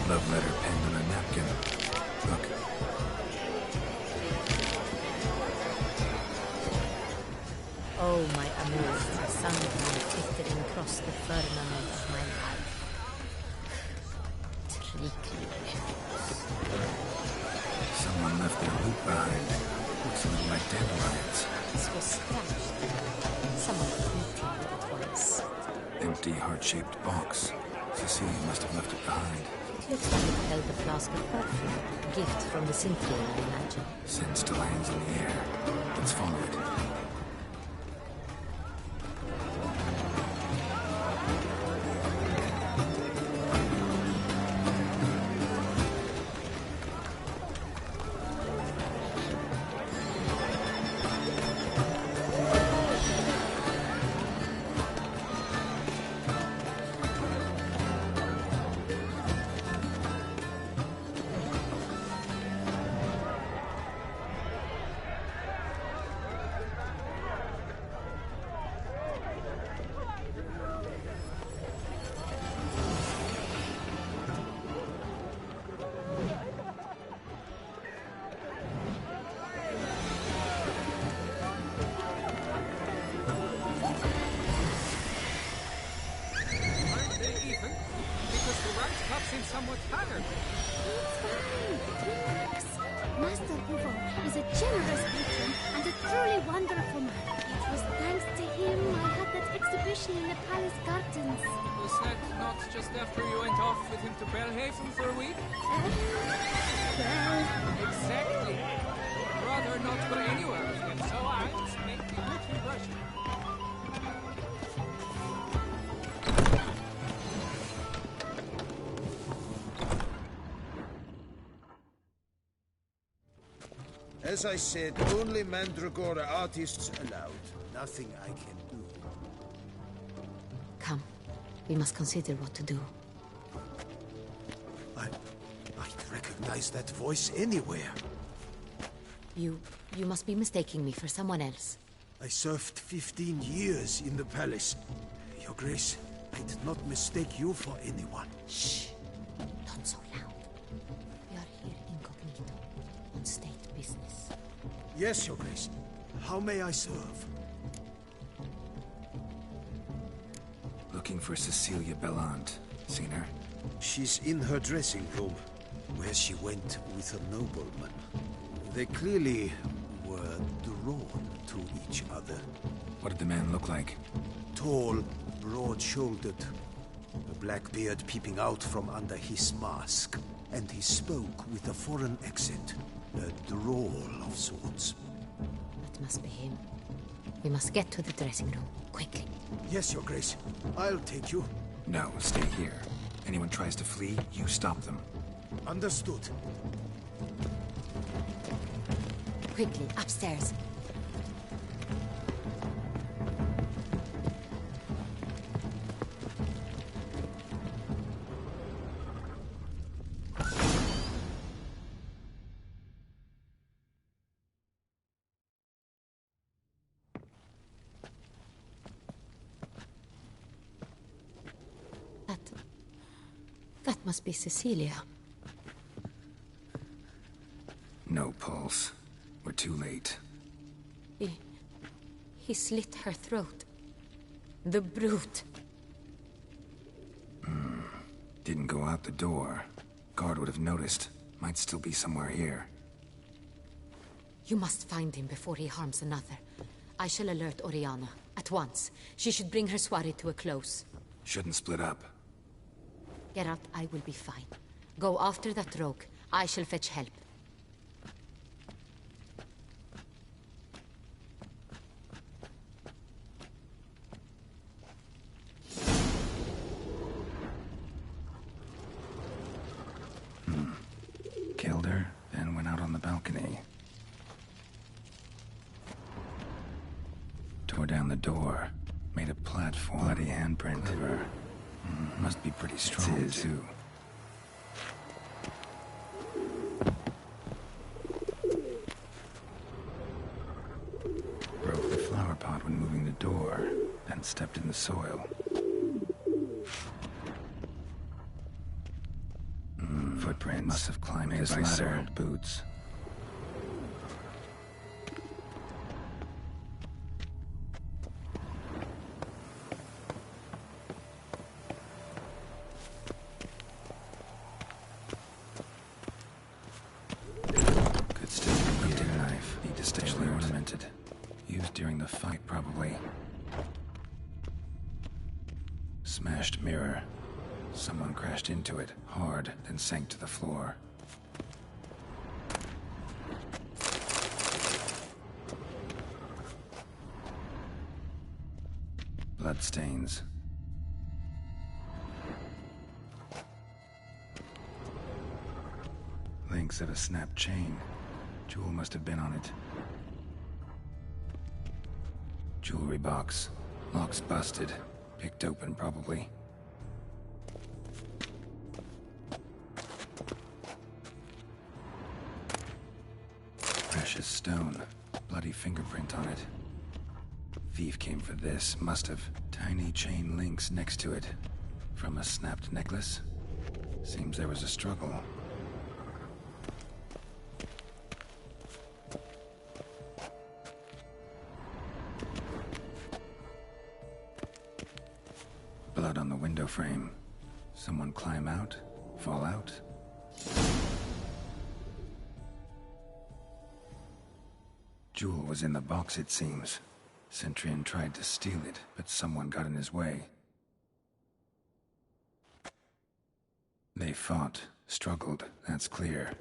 Love letter penned on a napkin. Look. Oh, my amazed sunlight filtering across the firmament of my life. Trickling. Someone left their loot behind. Looks a little like dandelions. This was scratched. Someone eating what it was. Empty, heart-shaped box. Cecilia must have left it behind. It looks like it held a flask of perfume. A gift from the Cynthia, I imagine. Scent still hangs in the air. Let's follow it. seems somewhat tired. It's fine. Relax. Master Buvo is a generous patron and a truly wonderful man. It was thanks to him I had that exhibition in the palace gardens. Was that not just after you went off with him to Belhaven for a week? Well... Exactly. Rather not go anywhere with him, so I must make the little rush. As I said, only Mandragora artists allowed. Nothing I can do. Come. We must consider what to do. I'd recognize that voice anywhere. You must be mistaking me for someone else. I served 15 years in the palace. Your Grace, I did not mistake you for anyone. Shh. Not so loud. We are here incognito, on state business. Yes, Your Grace. How may I serve? Looking for Cecilia Bellant. Seen her? She's in her dressing room, where she went with a nobleman. They clearly were drawn to each other. What did the man look like? Tall, broad-shouldered, a black beard peeping out from under his mask. And he spoke with a foreign accent, a drawl of sorts. That must be him. We must get to the dressing room, quickly. Yes, Your Grace. I'll take you. No, stay here. Anyone tries to flee, you stop them. Understood. Quickly, upstairs. That must be Cecilia. No pulse. We're too late. He slit her throat. The brute. Didn't go out the door. Guard would have noticed. Might still be somewhere here. You must find him before he harms another. I shall alert Oriana. At once. She should bring her soiree to a close. Shouldn't split up. Geralt, I will be fine. Go after that rogue. I shall fetch help. Killed her, then went out on the balcony. Tore down the door. Made a platform. Bloody handprint of her. Must be pretty strong, too. Broke the flower pot when moving the door, then stepped in the soil. Footprints. Must have climbed his ladder. Old boots. Good stick. Hunting knife. Need to stay ornamented. Used during the fight, probably. Smashed mirror. Someone crashed into it, hard, then sank to the floor. Bloodstains. Links of a snapped chain. Jewel must have been on it. Jewelry box. Lock's busted. Picked open, probably. Precious stone. Bloody fingerprint on it. Thief came for this, must have. Tiny chain links next to it. From a snapped necklace? Seems there was a struggle. Blood on the window frame. Someone climb out? Fall out? Jewel was in the box, it seems. Centurion tried to steal it, but someone got in his way. They fought, struggled, that's clear.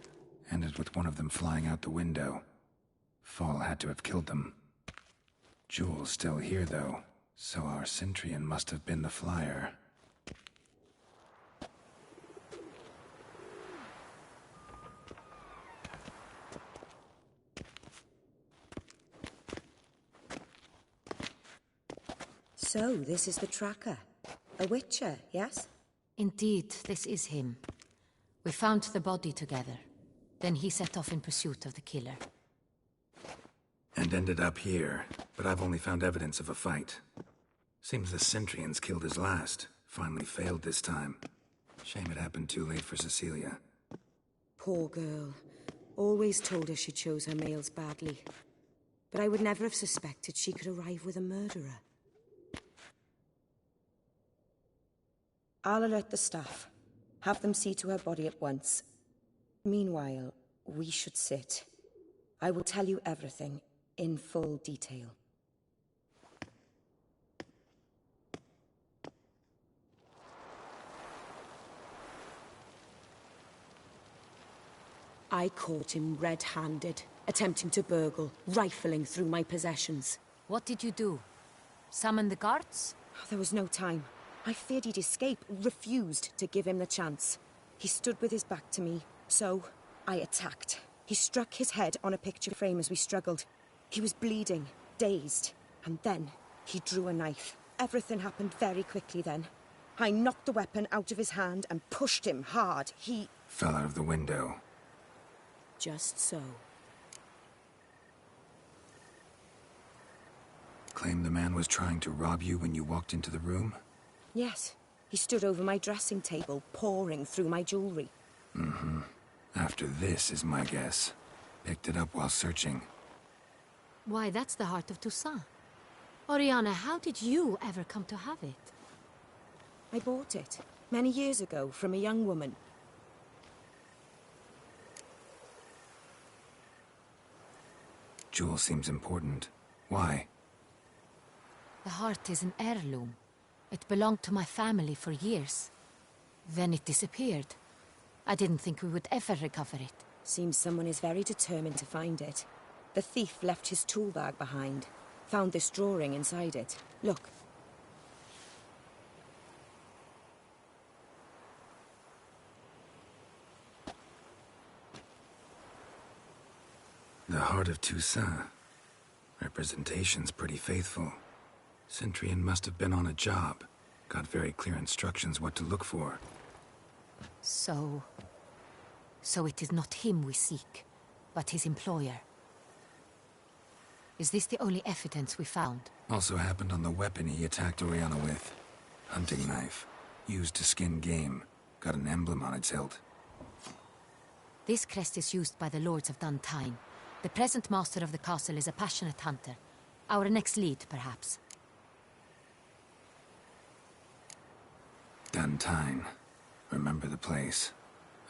Ended with one of them flying out the window. Fall had to have killed them. Jewel's still here, though, so our Centurion must have been the flyer. So, this is the tracker. A witcher, yes? Indeed, this is him. We found the body together. Then he set off in pursuit of the killer. And ended up here, but I've only found evidence of a fight. Seems the Centurions killed his last. Finally failed this time. Shame it happened too late for Cecilia. Poor girl. Always told her she chose her males badly. But I would never have suspected she could arrive with a murderer. I'll alert the staff. Have them see to her body at once. Meanwhile, we should sit. I will tell you everything, in full detail. I caught him red-handed, attempting to burgle, rifling through my possessions. What did you do? Summon the guards? There was no time. I feared he'd escape, refused to give him the chance. He stood with his back to me, so I attacked. He struck his head on a picture frame as we struggled. He was bleeding, dazed, and then he drew a knife. Everything happened very quickly then. I knocked the weapon out of his hand and pushed him hard. He fell out of the window. Just so. Claim the man was trying to rob you when you walked into the room? Yes. He stood over my dressing table, pouring through my jewelry. Mm-hmm. After this is my guess. Picked it up while searching. Why, that's the heart of Toussaint. Oriana, how did you ever come to have it? I bought it. Many years ago, from a young woman. Jewel seems important. Why? The heart is an heirloom. It belonged to my family for years. Then it disappeared. I didn't think we would ever recover it. Seems someone is very determined to find it. The thief left his tool bag behind. Found this drawing inside it. Look. The Heart of Toussaint. Representation's pretty faithful. Centurion must have been on a job. Got very clear instructions what to look for. So it is not him we seek, but his employer. Is this the only evidence we found? Also happened on the weapon he attacked Oriana with. Hunting knife. Used to skin game. Got an emblem on its hilt. This crest is used by the Lords of Duntine. The present master of the castle is a passionate hunter. Our next lead, perhaps. Duntine. Remember the place.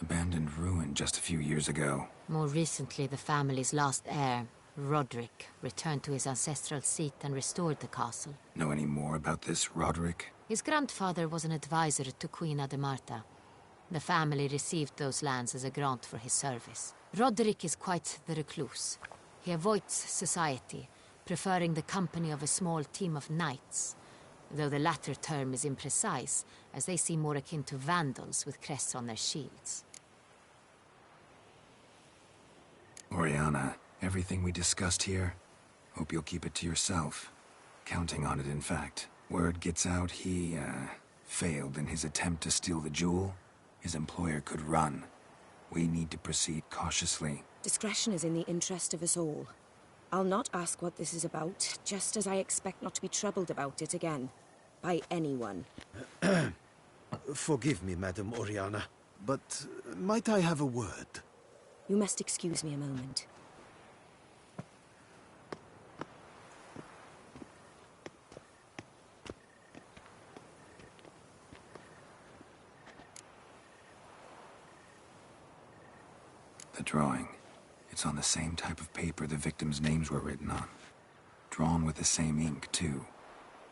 Abandoned ruin just a few years ago. More recently, the family's last heir, Roderick, returned to his ancestral seat and restored the castle. Know any more about this Roderick? His grandfather was an advisor to Queen Ademarta. The family received those lands as a grant for his service. Roderick is quite the recluse. He avoids society, preferring the company of a small team of knights, though the latter term is imprecise, as they seem more akin to vandals with crests on their shields. Oriana, everything we discussed here, hope you'll keep it to yourself. Counting on it, in fact. Word gets out he, failed in his attempt to steal the jewel. His employer could run. We need to proceed cautiously. Discretion is in the interest of us all. I'll not ask what this is about, just as I expect not to be troubled about it again. By anyone. Forgive me, Madam Oriana, but might I have a word? You must excuse me a moment. The drawing. It's on the same type of paper the victims' names were written on. Drawn with the same ink, too.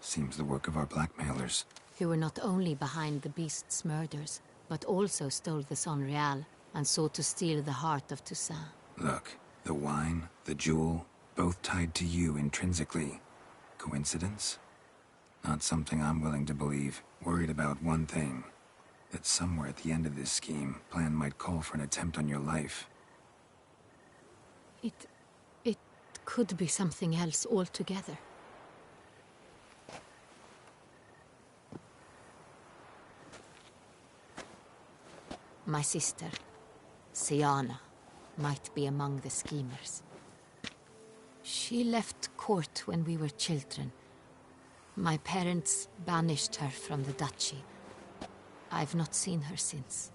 Seems the work of our blackmailers. Who were not only behind the beast's murders, but also stole the Son Real and sought to steal the heart of Toussaint. Look, the wine, the jewel, both tied to you intrinsically. Coincidence? Not something I'm willing to believe. Worried about one thing. That somewhere at the end of this scheme, plan might call for an attempt on your life. It could be something else altogether. My sister, Siana, might be among the schemers. She left court when we were children. My parents banished her from the duchy. I've not seen her since.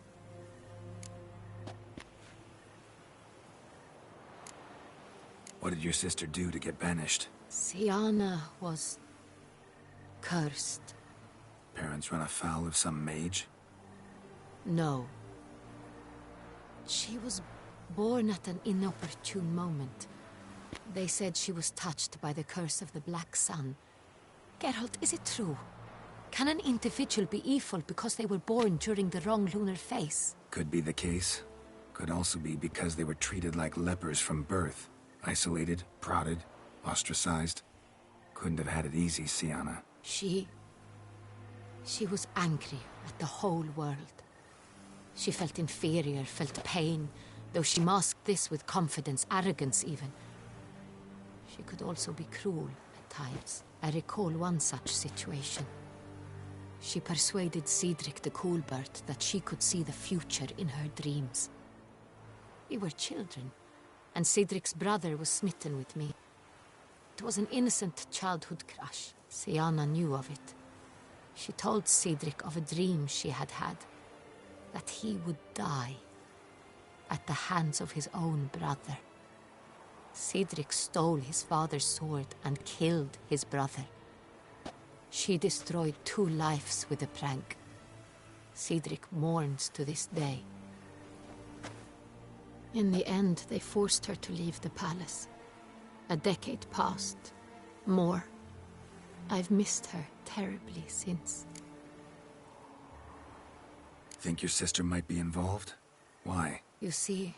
What did your sister do to get banished? Siana was cursed. Parents run afoul of some mage? No. She was born at an inopportune moment. They said she was touched by the curse of the Black Sun. Geralt, is it true? Can an individual be evil because they were born during the wrong lunar phase? Could be the case. Could also be because they were treated like lepers from birth. Isolated, prodded, ostracized. Couldn't have had it easy, Siana. She was angry at the whole world. She felt inferior, felt pain, though she masked this with confidence, arrogance even. She could also be cruel at times. I recall one such situation. She persuaded Cedric the Coolbird that she could see the future in her dreams. We were children, and Cedric's brother was smitten with me. It was an innocent childhood crush. Siana knew of it. She told Cedric of a dream she had had, that he would die at the hands of his own brother. Cedric stole his father's sword and killed his brother. She destroyed 2 lives with a prank. Cedric mourns to this day. In the end, they forced her to leave the palace. A decade passed. More. I've missed her terribly since. Think your sister might be involved? Why? You see,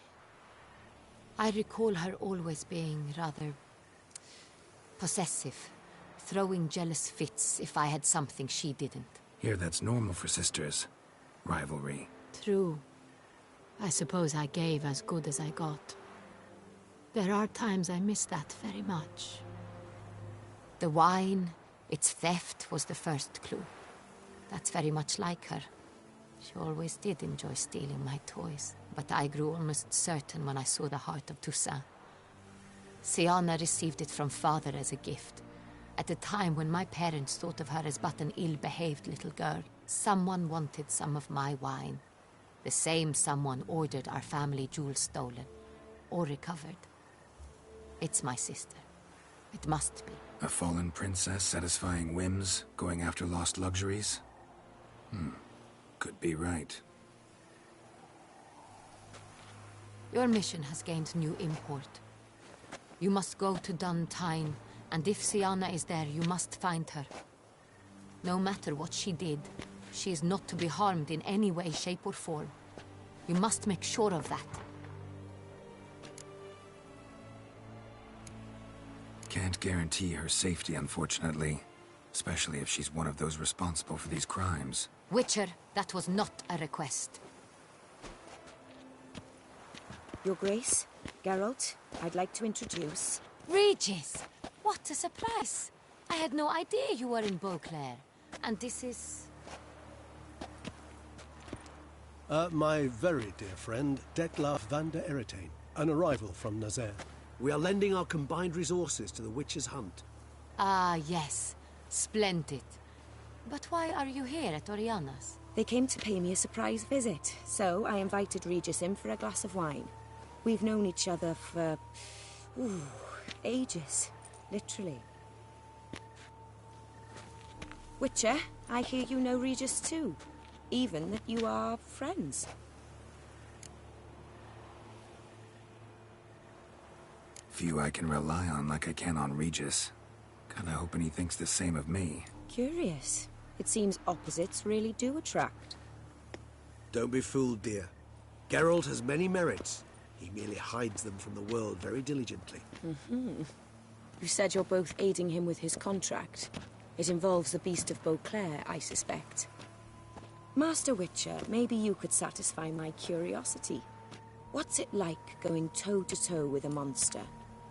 I recall her always being rather possessive, throwing jealous fits if I had something she didn't. Here, that's normal for sisters. Rivalry. True. I suppose I gave as good as I got. There are times I miss that very much. The wine, its theft, was the first clue. That's very much like her. She always did enjoy stealing my toys, but I grew almost certain when I saw the heart of Toussaint. Siana received it from father as a gift. At a time when my parents thought of her as but an ill-behaved little girl, someone wanted some of my wine. The same someone ordered our family jewels stolen, or recovered. It's my sister. It must be. A fallen princess satisfying whims, going after lost luxuries? Could be right. Your mission has gained new import. You must go to Duntine, and if Siana is there, you must find her. No matter what she did, she is not to be harmed in any way, shape, or form. You must make sure of that. Can't guarantee her safety, unfortunately. Especially if she's one of those responsible for these crimes. Witcher, that was not a request. Your Grace, Geralt, I'd like to introduce... Regis! What a surprise! I had no idea you were in Beauclair. And this is... My very dear friend, Detlaf van der Eretain, an arrival from Nazaire. We are lending our combined resources to the Witcher's hunt. Ah, yes. Splendid. But why are you here at Oriana's? They came to pay me a surprise visit, so I invited Regis in for a glass of wine. We've known each other for... ages. Literally. Witcher, I hear you know Regis too. Even that you are friends. Few I can rely on like I can on Regis. Kinda hoping he thinks the same of me. Curious. It seems opposites really do attract. Don't be fooled, dear. Geralt has many merits. He merely hides them from the world very diligently. You said you're both aiding him with his contract. It involves the Beast of Beauclair, I suspect. Master Witcher, maybe you could satisfy my curiosity. What's it like going toe-to-toe with a monster,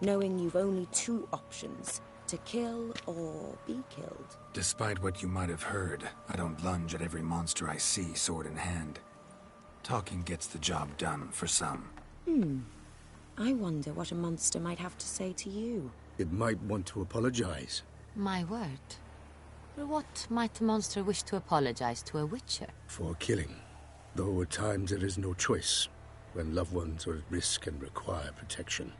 knowing you've only two options, to kill or be killed? Despite what you might have heard, I don't lunge at every monster I see sword in hand. Talking gets the job done, for some. I wonder what a monster might have to say to you. It might want to apologize. My word. For what might a monster wish to apologize to a witcher? For killing. Though at times there is no choice, when loved ones are at risk and require protection.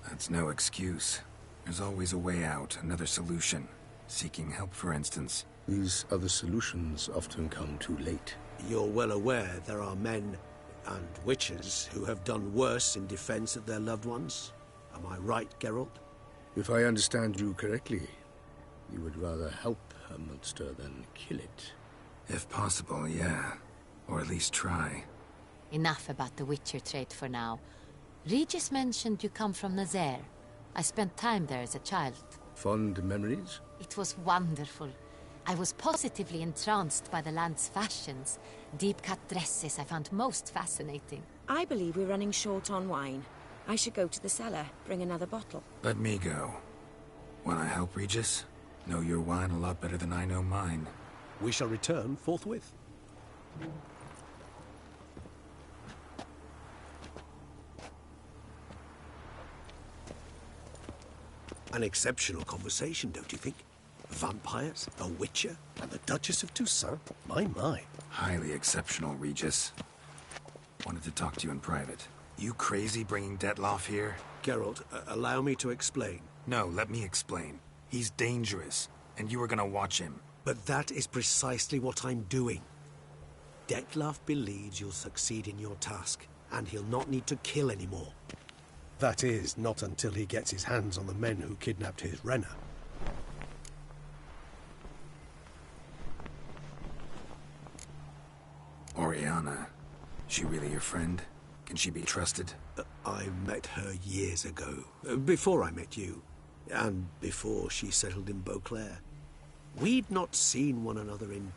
That's no excuse. There's always a way out, another solution. Seeking help, for instance. These other solutions often come too late. You're well aware there are men and witches who have done worse in defense of their loved ones. Am I right, Geralt? If I understand you correctly, you would rather help a monster than kill it. If possible, yeah. Or at least try. Enough about the witcher trait for now. Regis mentioned you come from Nazaire. I spent time there as a child. Fond memories? It was wonderful. I was positively entranced by the land's fashions. Deep-cut dresses I found most fascinating. I believe we're running short on wine. I should go to the cellar, bring another bottle. Let me go. Wanna help, Regis? Know your wine a lot better than I know mine. We shall return forthwith. An exceptional conversation, don't you think? Vampires, a witcher, and the Duchess of Toussaint? My. Highly exceptional, Regis. Wanted to talk to you in private. You crazy bringing Detlaf here? Geralt, allow me to explain. No, let me explain. He's dangerous. and you were gonna watch him. But that is precisely what I'm doing. Detlef believes you'll succeed in your task, and he'll not need to kill anymore. That is, not until he gets his hands on the men who kidnapped his Renna. Oriana. She really your friend? Can she be trusted? I met her years ago, before I met you, and before she settled in Beauclair. We'd not seen one another in...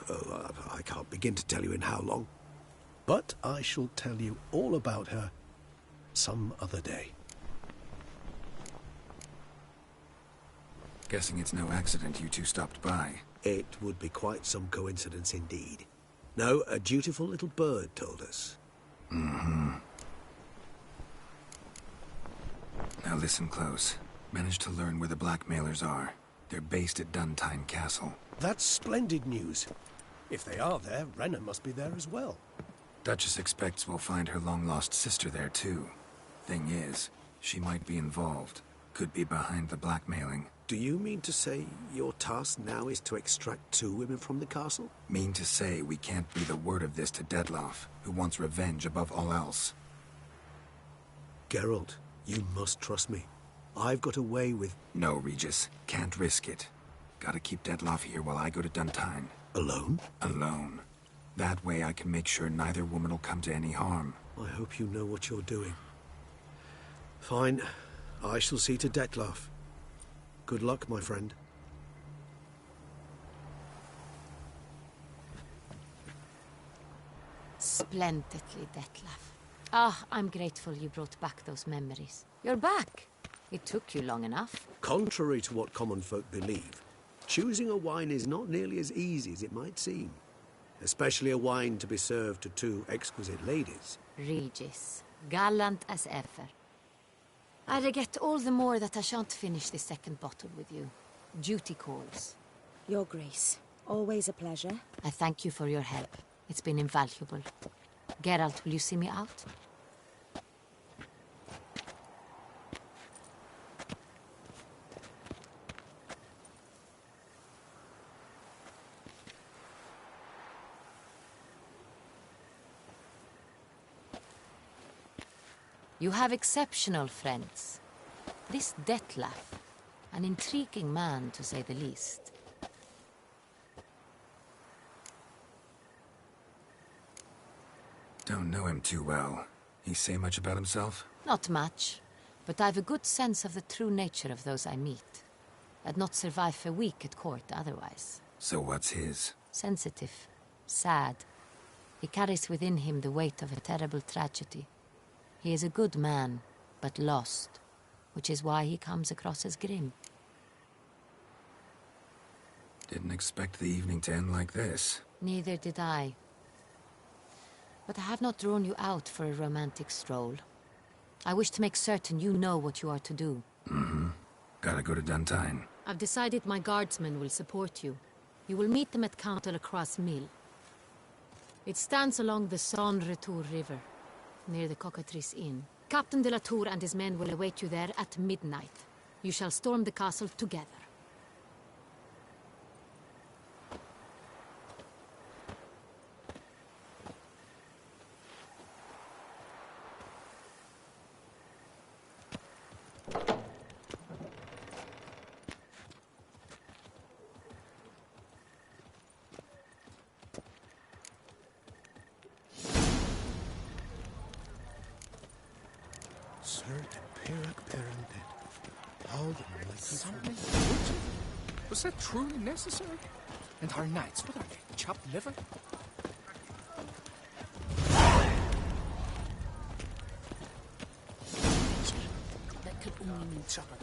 I can't begin to tell you in how long. But I shall tell you all about her some other day. Guessing it's no accident you two stopped by. It would be quite some coincidence indeed. No, a dutiful little bird told us. Mm-hmm. Now listen close. Managed to learn where the blackmailers are. They're based at Duntine Castle. That's splendid news. If they are there, Renna must be there as well. Duchess expects we'll find her long-lost sister there, too. Thing is, she might be involved. Could be behind the blackmailing. Do you mean to say your task now is to extract 2 women from the castle? Mean to say we can't breathe a word of this to Detlef, who wants revenge above all else. Geralt, you must trust me. I've got away with... No, Regis. Can't risk it. Gotta keep Detlef here while I go to Duntine. Alone? Alone. That way I can make sure neither woman will come to any harm. I hope you know what you're doing. Fine. I shall see to Detlef. Good luck, my friend. Splendidly, Detlef. Ah, I'm grateful you brought back those memories. You're back. It took you long enough. Contrary to what common folk believe, choosing a wine is not nearly as easy as it might seem. Especially a wine to be served to 2 exquisite ladies. Regis, gallant as ever. I regret all the more that I shan't finish the second bottle with you. Duty calls. Your Grace, always a pleasure. I thank you for your help. It's been invaluable. Geralt, will you see me out? You have exceptional friends. This Detlef, an intriguing man to say the least. Don't know him too well. He say much about himself? Not much, but I've a good sense of the true nature of those I meet. I'd not survive a week at court otherwise. So what's his? Sensitive, sad. He carries within him the weight of a terrible tragedy. He is a good man, but lost, which is why he comes across as grim. Didn't expect the evening to end like this. Neither did I. But I have not drawn you out for a romantic stroll. I wish to make certain you know what you are to do. Mm-hmm. Gotta go to Duntine. I've decided my guardsmen will support you. You will meet them at Count de la Croix Mill. It stands along the Saône-Retour River, near the Cockatrice Inn. Captain de la Tour and his men will await you there at midnight. You shall storm the castle together. Sir Perak Perendit. How the mighty Something brutal? Was that truly necessary? And our knights, what are they, chopped liver? That could only mean trouble.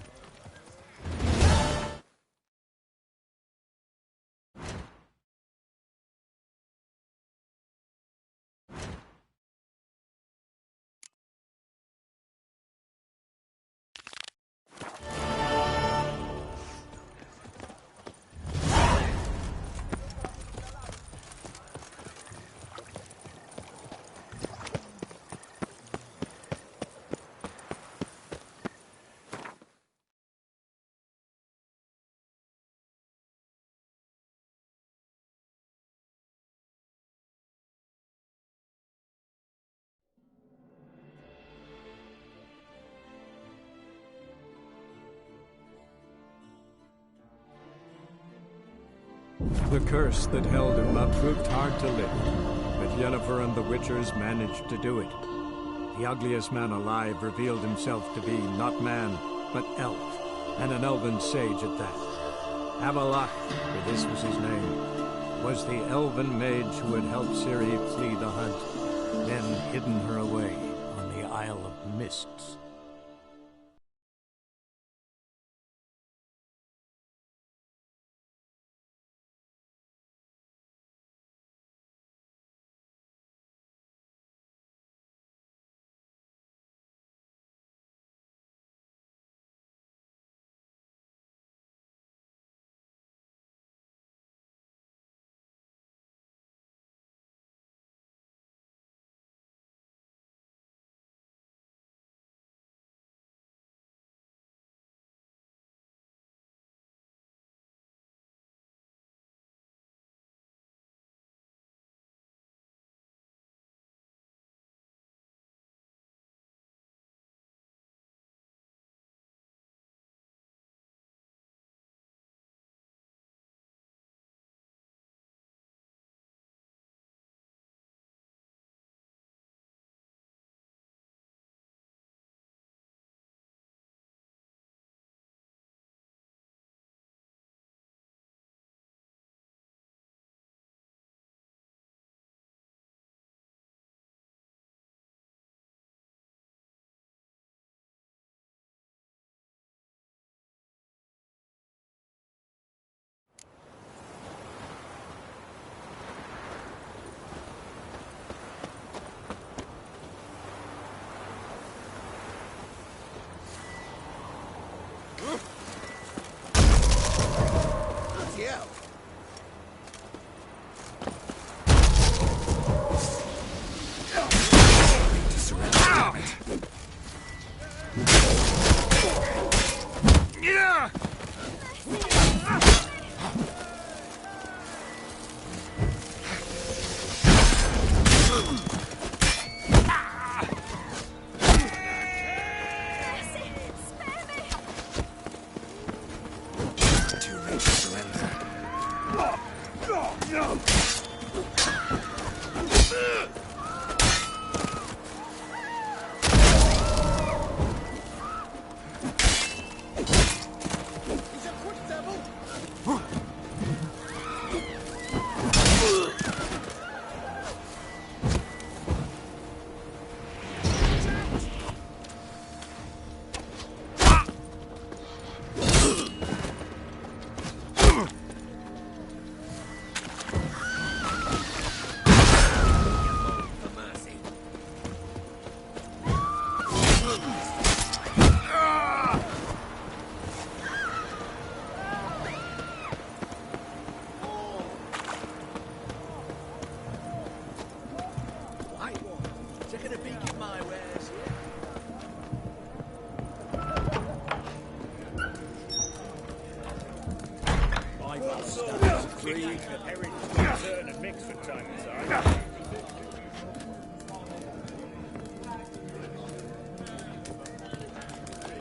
The curse that held him up proved hard to lift, but Yennefer and the Witchers managed to do it. The ugliest man alive revealed himself to be not man, but elf, and an elven sage at that. Avalok, for this was his name, was the elven mage who had helped Ciri flee the hunt, then hidden her away on the Isle of Mists.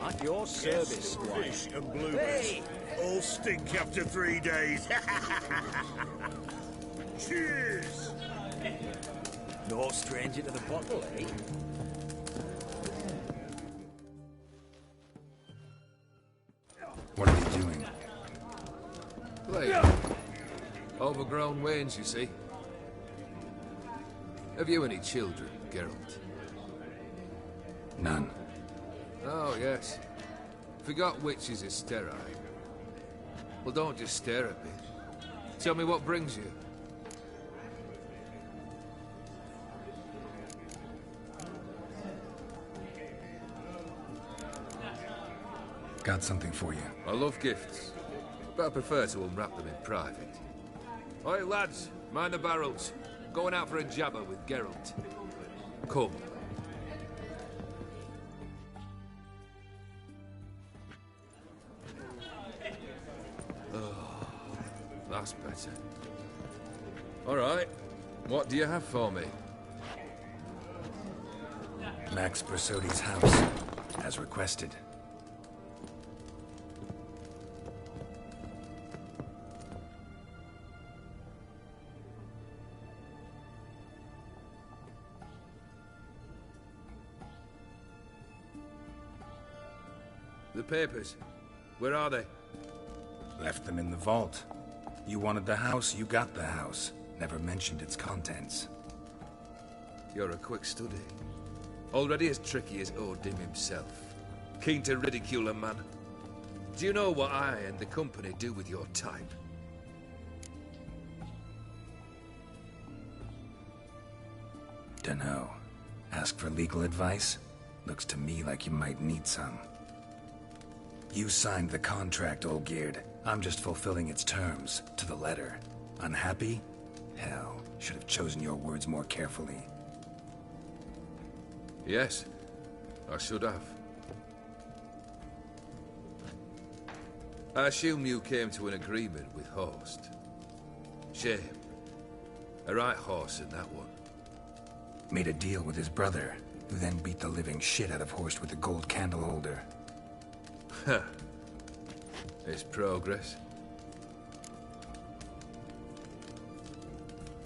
At your service, Squire. Fish and blueberries. All stink after 3 days. Cheers! No stranger to the bottle, eh? What are you doing? Playing. Overgrown wains, you see. Have you any children, Geralt? None. Oh, yes. Forgot witches is sterile. Well, don't just stare at me. Tell me what brings you. Got something for you. I love gifts, but I prefer to unwrap them in private. Oi, lads, mind the barrels. Going out for a jabber with Geralt. Come. Oh, that's better. All right, what do you have for me? Max Bersodi's house, as requested. The papers. Where are they? Left them in the vault. You wanted the house, you got the house. Never mentioned its contents. You're a quick study. Already as tricky as Odin himself. Keen to ridicule a man. Do you know what I and the company do with your type? Dunno. Ask for legal advice? Looks to me like you might need some. You signed the contract, Olgierd. I'm just fulfilling its terms, to the letter. Unhappy? Hell, should have chosen your words more carefully. Yes, I should have. I assume you came to an agreement with Horst. Shame. A right horse in that one. Made a deal with his brother, who then beat the living shit out of Horst with the gold candle holder. Huh. It's progress.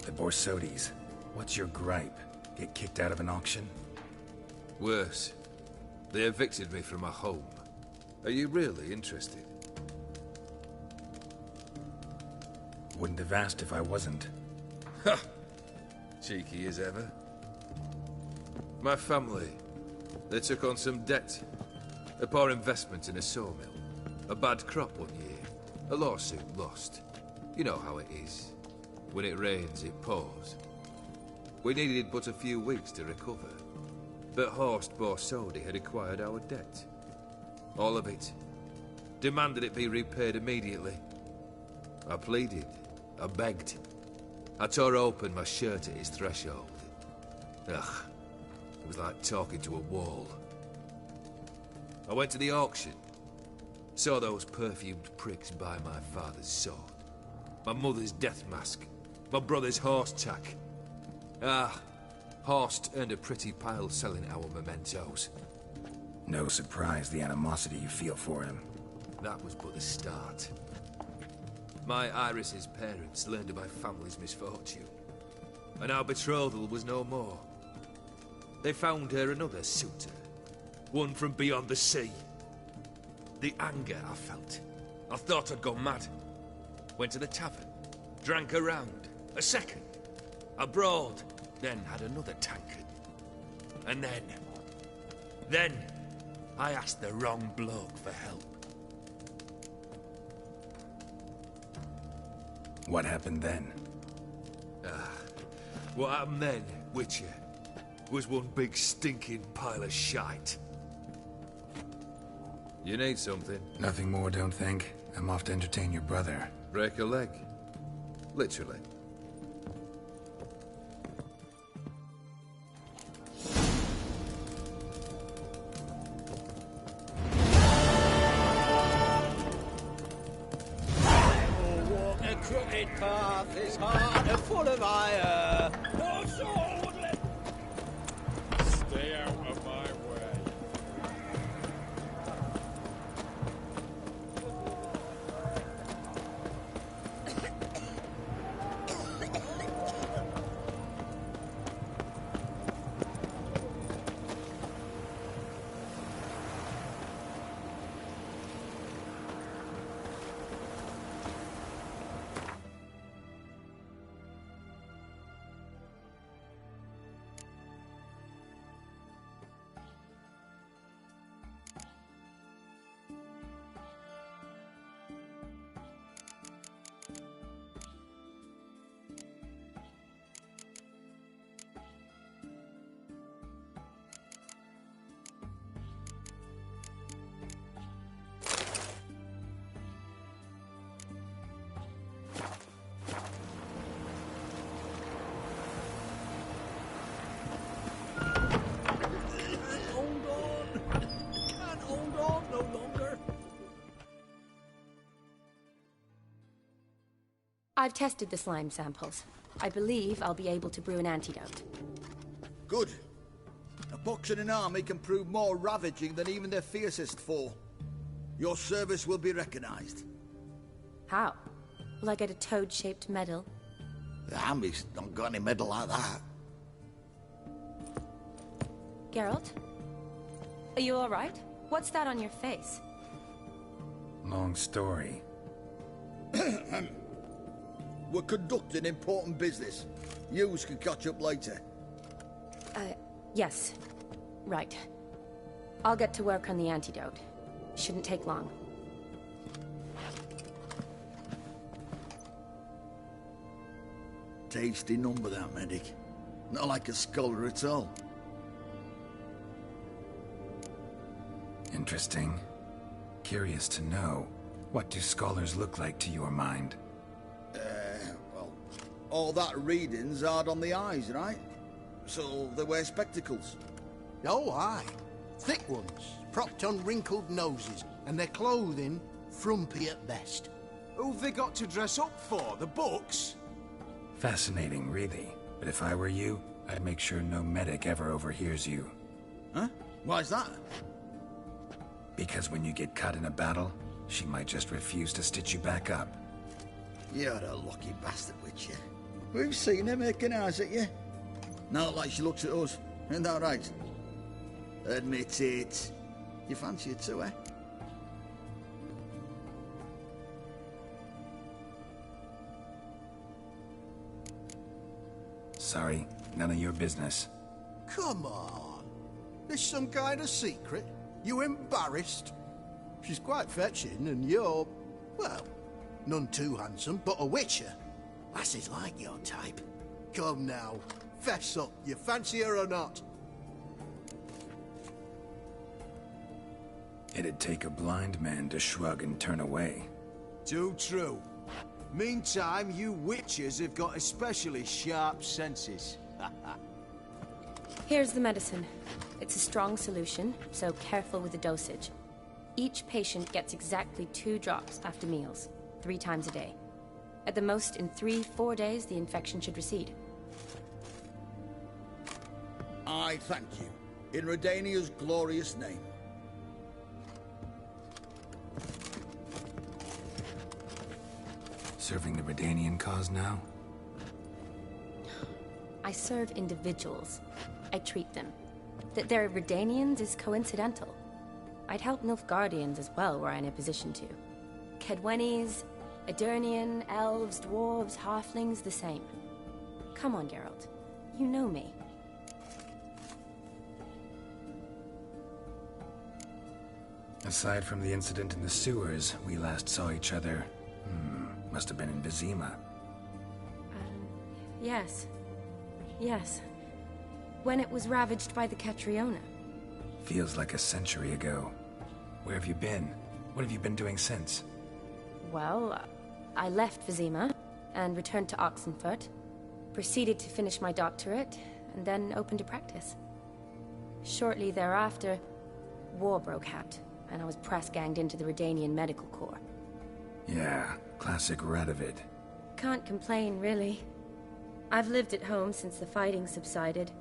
The Borsodis. What's your gripe? Get kicked out of an auction? Worse. They evicted me from my home. Are you really interested? Wouldn't have asked if I wasn't. Ha! Cheeky as ever. My family, they took on some debt. A poor investment in a sawmill. A bad crop one year. A lawsuit lost. You know how it is. When it rains, it pours. We needed but a few weeks to recover. But Horst Borsodi had acquired our debt. All of it. Demanded it be repaid immediately. I pleaded. I begged. I tore open my shirt at his threshold. Ugh. It was like talking to a wall. I went to the auction. Saw those perfumed pricks buy my father's sword. My mother's death mask. My brother's horse tack. Ah, Horst earned a pretty pile selling our mementos. No surprise the animosity you feel for him. That was but the start. My Iris's parents learned of my family's misfortune. And our betrothal was no more. They found her another suitor. One from beyond the sea. The anger I felt. I thought I'd gone mad. Went to the tavern. Drank a round. A second. I brawled. Then had another tankard. And then... I asked the wrong bloke for help. What happened then? What happened then, Witcher, was one big stinking pile of shite. You need something? Nothing more, don't think. I'm off to entertain your brother. Break a leg. Literally. Crooked path is hard and full of ire. No sword! Stay out of my way. I've tested the slime samples. I believe I'll be able to brew an antidote. Good. A pox in an army can prove more ravaging than even their fiercest foe. Your service will be recognized. How? Will I get a toad-shaped medal? The army's not got any medal like that. Geralt? Are you alright? What's that on your face? Long story. We're conducting important business. Yous can catch up later. Yes. Right. I'll get to work on the antidote. Shouldn't take long. Tasty number, that medic. Not like a scholar at all. Interesting. Curious to know, what do scholars look like to your mind? Well, all that reading's hard on the eyes, right? So they wear spectacles. Oh, aye. Thick ones, propped on wrinkled noses, and their clothing frumpy at best. Who've they got to dress up for? The books? Fascinating, really. But if I were you, I'd make sure no medic ever overhears you. Huh? Why's that? Because when you get caught in a battle, she might just refuse to stitch you back up. You're a lucky bastard, Witcher. We've seen her making eyes at you. Not like she looks at us. Isn't that right? Admit it. You fancy it too, eh? Sorry, none of your business. Come on. There's some kind of secret. You embarrassed? She's quite fetching, and you're, well, none too handsome, but a witcher. Lasses like your type. Come now, fess up. You fancy her or not? It'd take a blind man to shrug and turn away. Too true. Meantime, you witches have got especially sharp senses. Here's the medicine. It's a strong solution, so careful with the dosage. Each patient gets exactly 2 drops after meals, 3 times a day. At the most, in 3-4 days, the infection should recede. I thank you. In Redania's glorious name. Serving the Redanian cause now? I serve individuals. I treat them. That they're Redanians is coincidental. I'd help Nilfgaardians as well were I in a position to. Kedwenis, Edirnian, elves, dwarves, halflings, the same. Come on, Geralt. You know me. Aside from the incident in the sewers, we last saw each other... must have been in Vizima. Yes. Yes. When it was ravaged by the Catriona. Feels like a century ago. Where have you been? What have you been doing since? Well, I left Vizima and returned to Oxenfurt, proceeded to finish my doctorate, and then opened a practice. Shortly thereafter, war broke out, and I was press-ganged into the Redanian Medical Corps. Yeah, classic Radovid. Can't complain, really. I've lived at home since the fighting subsided,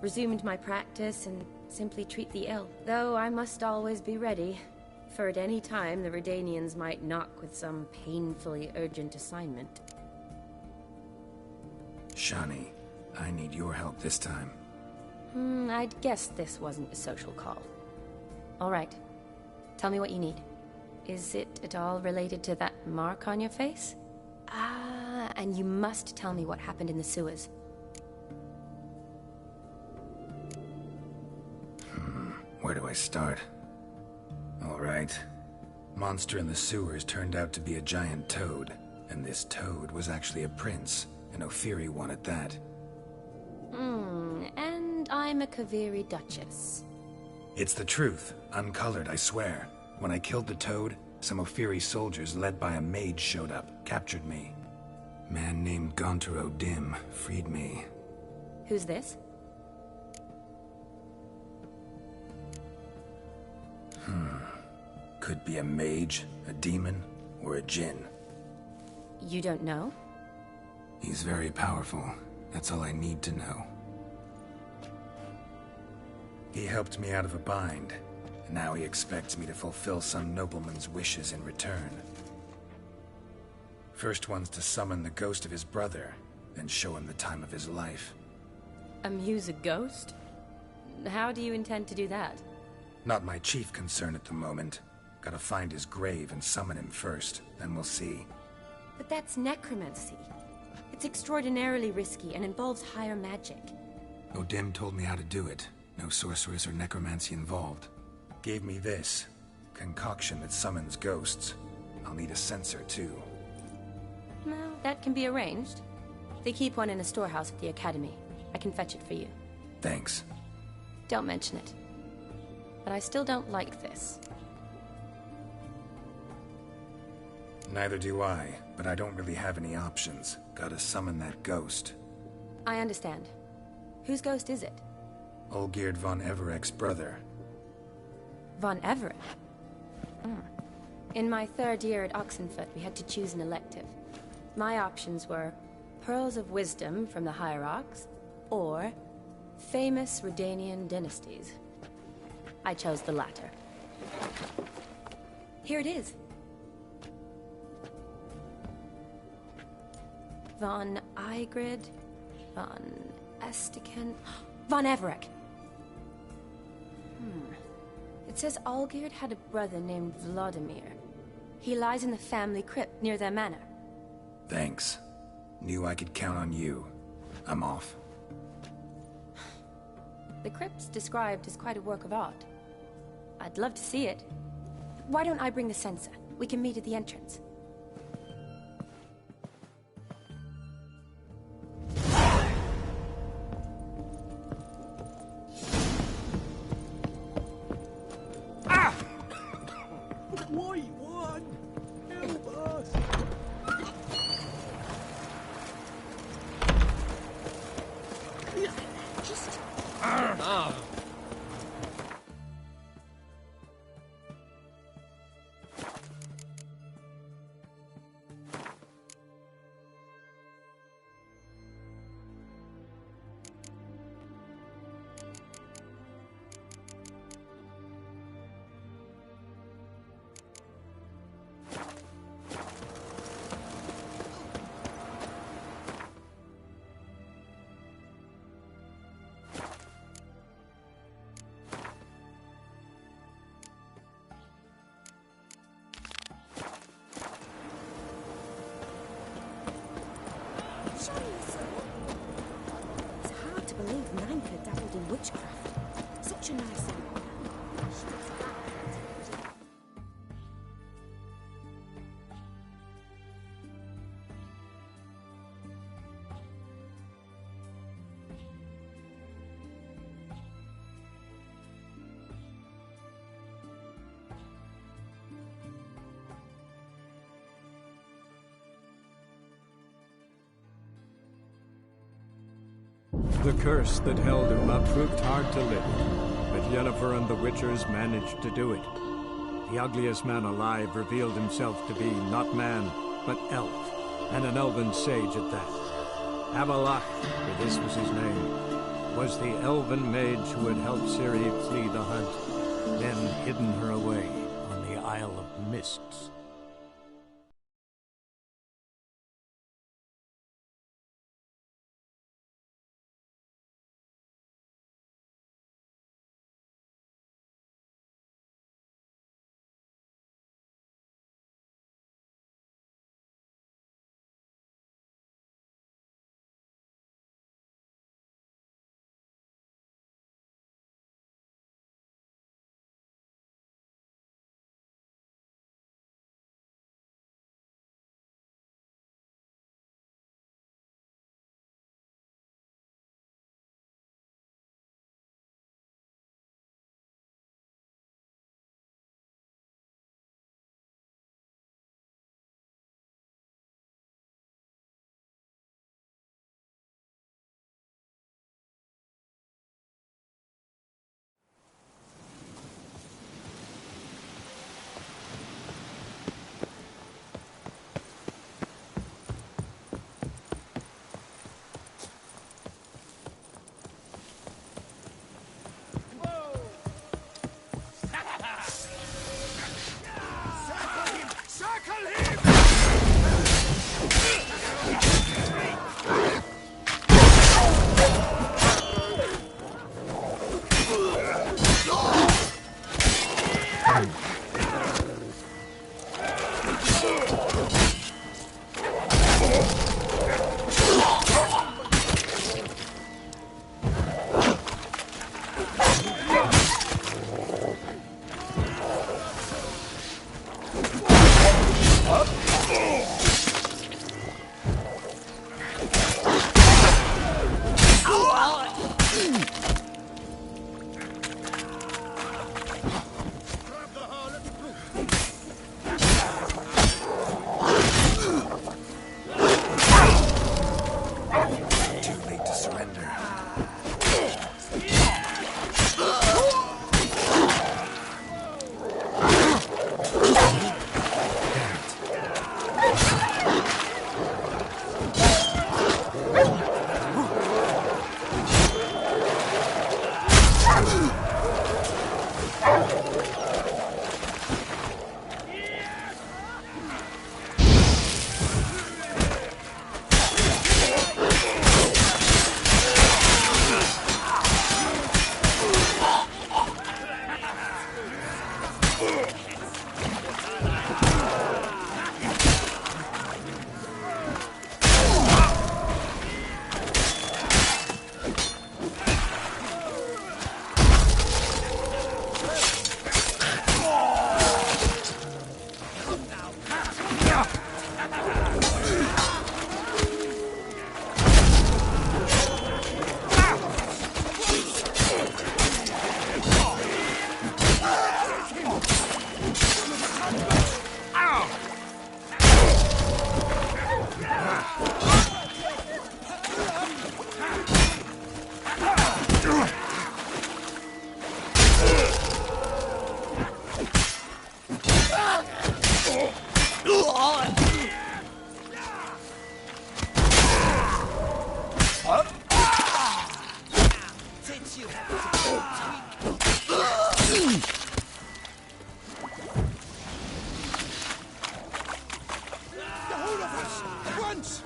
resumed my practice, and simply treat the ill. Though I must always be ready, for at any time the Redanians might knock with some painfully urgent assignment. Shani, I need your help this time. I'd guessed this wasn't a social call. All right. Tell me what you need. Is it at all related to that mark on your face? Ah, and you must tell me what happened in the sewers. Where do I start? All right. Monster in the sewers turned out to be a giant toad, and this toad was actually a prince, an Ophiri one at that. And I'm a Kaviri Duchess. It's the truth, uncolored, I swear. When I killed the toad, some Ophiri soldiers led by a mage showed up, captured me. Man named Gontaro Dim freed me. Who's this? Could be a mage, a demon, or a djinn. You don't know? He's very powerful. That's all I need to know. He helped me out of a bind, and now he expects me to fulfill some nobleman's wishes in return. First one's to summon the ghost of his brother, then show him the time of his life. Amuse a ghost? How do you intend to do that? Not my chief concern at the moment. Gotta find his grave and summon him first, then we'll see. But that's necromancy. It's extraordinarily risky and involves higher magic. Odin told me how to do it. No sorceress or necromancy involved. Gave me this. Concoction that summons ghosts. I'll need a sensor, too. Well, that can be arranged. They keep one in a storehouse at the Academy. I can fetch it for you. Thanks. Don't mention it. But I still don't like this. Neither do I, but I don't really have any options. Gotta summon that ghost. I understand. Whose ghost is it? Olgierd von Everek's brother. Von Everett? In my third year at Oxenfoot, we had to choose an elective. My options were Pearls of Wisdom from the Hierarchs, or famous Redanian dynasties. I chose the latter. Here it is. Von Igrid, Von Estiken, Von Everek. It says Olgierd had a brother named Vladimir. He lies in the family crypt near their manor. Thanks. Knew I could count on you. I'm off. The crypt's described as quite a work of art. I'd love to see it. Why don't I bring the censer? We can meet at the entrance. White one! Help us! Just... It's hard to believe Nanka dabbled in witchcraft. Such a nice thing. The curse that held him up proved hard to lift, but Yennefer and the Witchers managed to do it. The ugliest man alive revealed himself to be not man, but elf, and an elven sage at that. Avalach, for this was his name, was the elven mage who had helped Ciri flee the hunt, then hidden her away on the Isle of Mists. Since you have The whole of us! At once!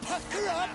Puck her up!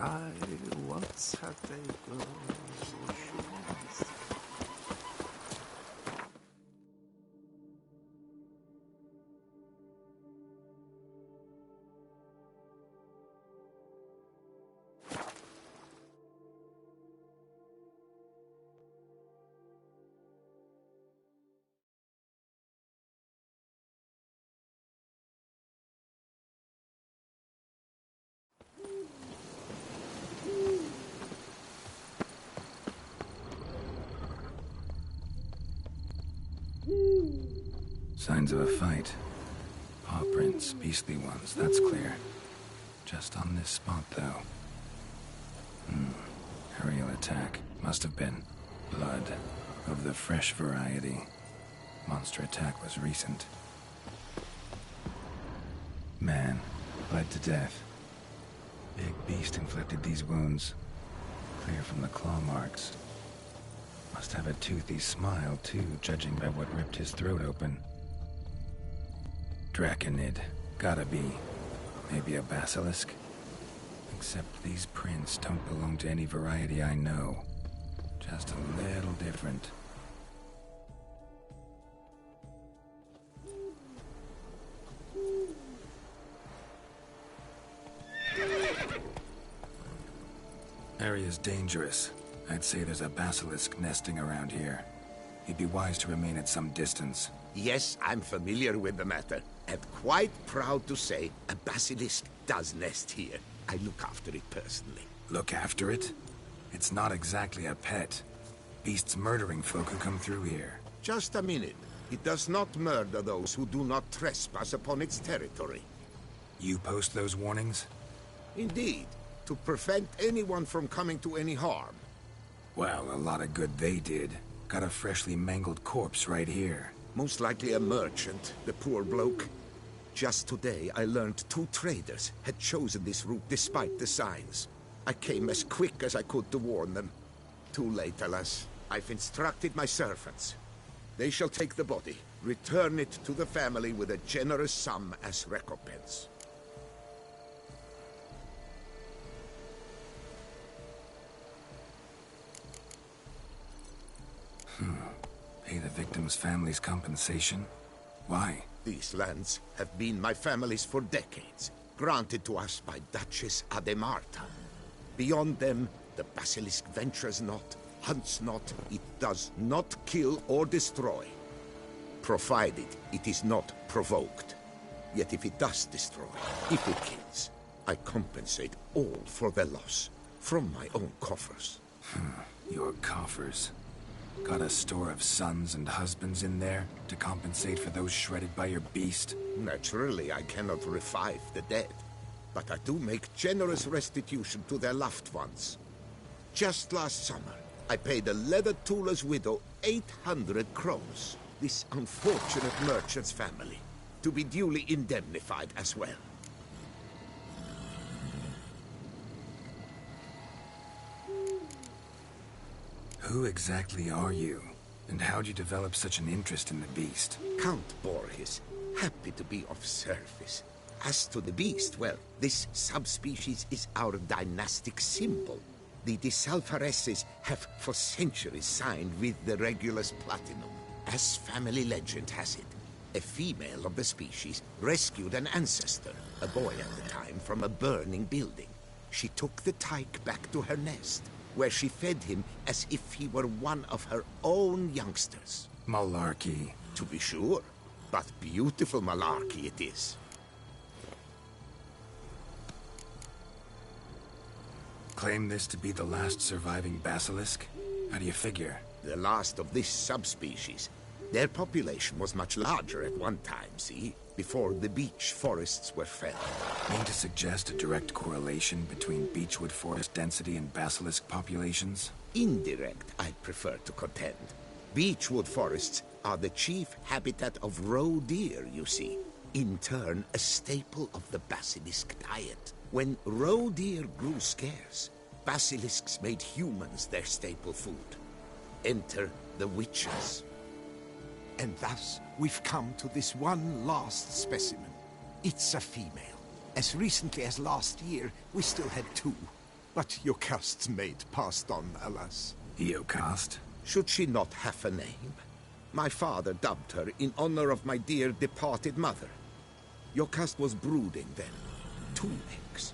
I once had a girl. Signs of a fight. Paw prints, beastly ones, that's clear. Just on this spot, though. Aerial attack. Must have been blood of the fresh variety. Monster attack was recent. Man, bled to death. Big beast inflicted these wounds. Clear from the claw marks. Must have a toothy smile, too, judging by what ripped his throat open. Draconid. Gotta be. Maybe a basilisk? Except these prints don't belong to any variety I know. Just a little different. Area's dangerous. I'd say there's a basilisk nesting around here. It'd be wise to remain at some distance. Yes, I'm familiar with the matter, and quite proud to say a basilisk does nest here. I look after it personally. Look after it? It's not exactly a pet. Beasts murdering folk who come through here. Just a minute. It does not murder those who do not trespass upon its territory. You post those warnings? Indeed, to prevent anyone from coming to any harm. Well, a lot of good they did. Got a freshly mangled corpse right here. Most likely a merchant, the poor bloke. Just today, I learned 2 traders had chosen this route despite the signs. I came as quick as I could to warn them. Too late, alas. I've instructed my servants. They shall take the body, return it to the family with a generous sum as recompense. Pay the victim's family's compensation? Why? These lands have been my family's for decades, granted to us by Duchess Ademarta. Beyond them, the basilisk ventures not, hunts not, it does not kill or destroy. Provided it is not provoked. Yet if it does destroy, if it kills, I compensate all for their loss, from my own coffers. Your coffers. Got a store of sons and husbands in there to compensate for those shredded by your beast? Naturally, I cannot revive the dead, but I do make generous restitution to their loved ones. Just last summer, I paid a leather tooler's widow 800 crowns, this unfortunate merchant's family, to be duly indemnified as well. Who exactly are you? And how'd you develop such an interest in the beast? Count Borges, happy to be of service. As to the beast, well, this subspecies is our dynastic symbol. The Disalfareses have for centuries signed with the Regulus Platinum. As family legend has it, a female of the species rescued an ancestor, a boy at the time, from a burning building. She took the tyke back to her nest, where she fed him as if he were one of her own youngsters. Malarkey. To be sure, but beautiful malarkey it is. Claim this to be the last surviving basilisk? How do you figure? The last of this subspecies. Their population was much larger at one time, see? Before the beech forests were felled. Mean to suggest a direct correlation between beechwood forest density and basilisk populations? Indirect, I'd prefer to contend. Beechwood forests are the chief habitat of roe deer, you see. In turn, a staple of the basilisk diet. When roe deer grew scarce, basilisks made humans their staple food. Enter the witches. And thus, we've come to this one last specimen. It's a female. As recently as last year, we still had 2. But Jocast's mate passed on, alas. Jocast? Should she not have a name? My father dubbed her in honor of my dear departed mother. Jocast was brooding then. 2 eggs.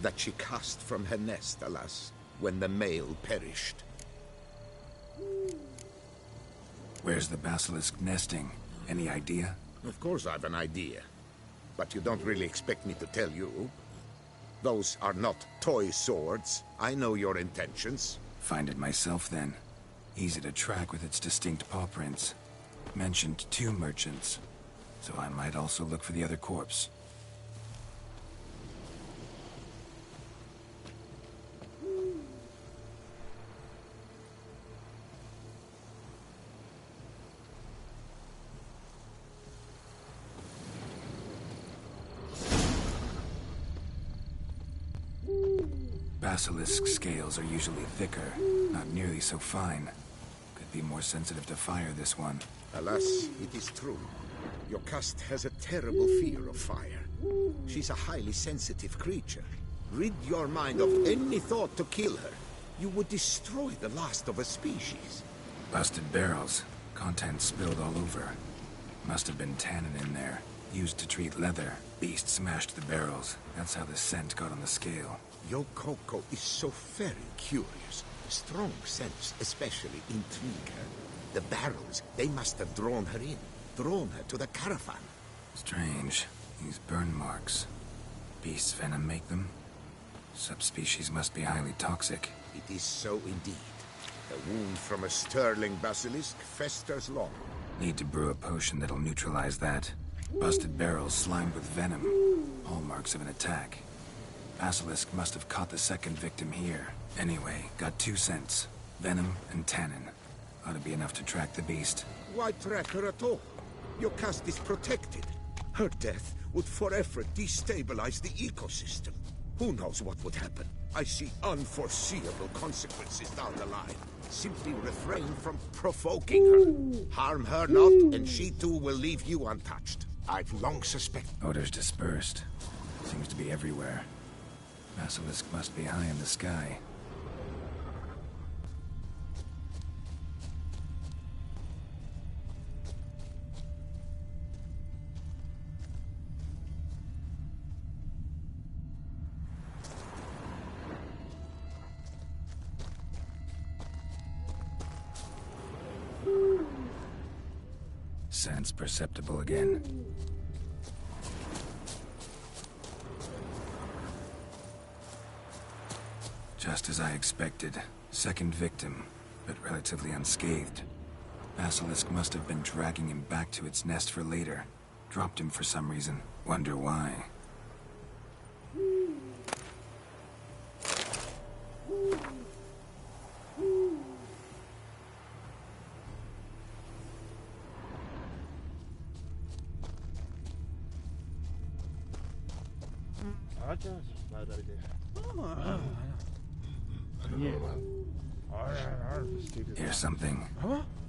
That she cast from her nest, alas, when the male perished. Where's the basilisk nesting? Any idea? Of course I've an idea. But you don't really expect me to tell you. Those are not toy swords. I know your intentions. Find it myself, then. Easy to track with its distinct paw prints. Mentioned 2 merchants, so I might also look for the other corpse. Basilisk scales are usually thicker, not nearly so fine. Could be more sensitive to fire, this one. Alas, it is true. Jocast has a terrible fear of fire. She's a highly sensitive creature. Rid your mind of any thought to kill her. You would destroy the last of a species. Busted barrels. Contents spilled all over. Must have been tannin in there. Used to treat leather. Beast smashed the barrels. That's how the scent got on the scale. Yokoko is so very curious. Strong scents especially intrigue her. The barrels, they must have drawn her in. Drawn her to the caravan. Strange. These burn marks. Beast's venom make them? Subspecies must be highly toxic. It is so indeed. A wound from a sterling basilisk festers long. Need to brew a potion that'll neutralize that. Busted barrels slimed with venom. Hallmarks of an attack. Basilisk must have caught the second victim here. Anyway, got 2 scents. Venom and tannin. Ought to be enough to track the beast. Why track her at all? Jocast is protected. Her death would forever destabilize the ecosystem. Who knows what would happen? I see unforeseeable consequences down the line. Simply refrain from provoking her. Harm her not, and she too will leave you untouched. I've long suspected. Odors dispersed. Seems to be everywhere. Basilisk must be high in the sky. Sense perceptible again. Just as I expected. Second victim, but relatively unscathed. Basilisk must have been dragging him back to its nest for later. Dropped him for some reason. Wonder why. Hear something,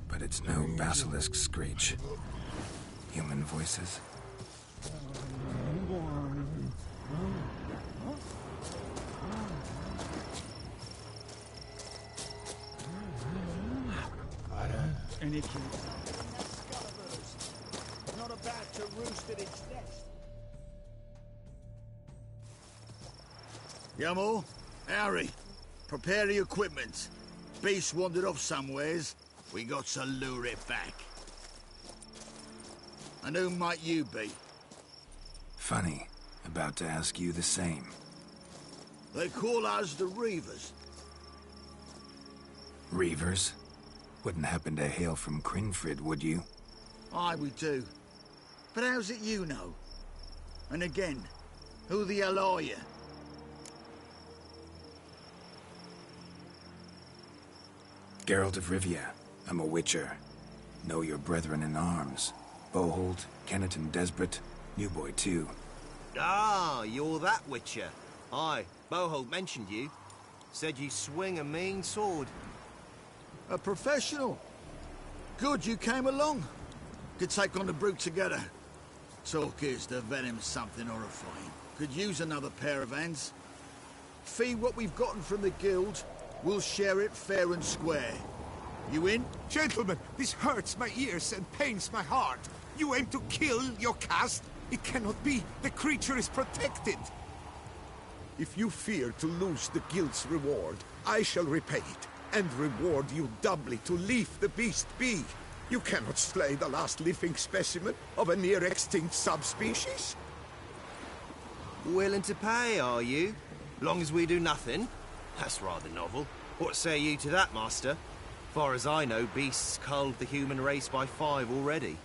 but it's no basilisk screech. Human voices? Not about to roost at its nest. Yamo, Harry, prepare the equipment. Beast wandered off somewheres. We got to lure it back. And who might you be? Funny. About to ask you the same. They call us the Reavers. Reavers? Wouldn't happen to hail from Crinfrid, would you? Aye, we do. But how's it you know? And again, who the hell are you? Geralt of Rivia. I'm a witcher. Know your brethren in arms. Bohold, Kenneton Desperate, New Boy too. Ah, you're that witcher. Aye, Bohold mentioned you. Said you swing a mean sword. A professional. Good you came along. Could take on the brute together. Talk is the venom's something horrifying. Could use another pair of hands. Fee what we've gotten from the guild. We'll share it fair and square. You in? Gentlemen, this hurts my ears and pains my heart. You aim to kill your caste? It cannot be. The creature is protected. If you fear to lose the guild's reward, I shall repay it, and reward you doubly to leave the beast be. You cannot slay the last living specimen of a near-extinct subspecies. Willing to pay, are you? Long as we do nothing? That's rather novel. What say you to that, master? Far as I know, beasts culled the human race by 5 already.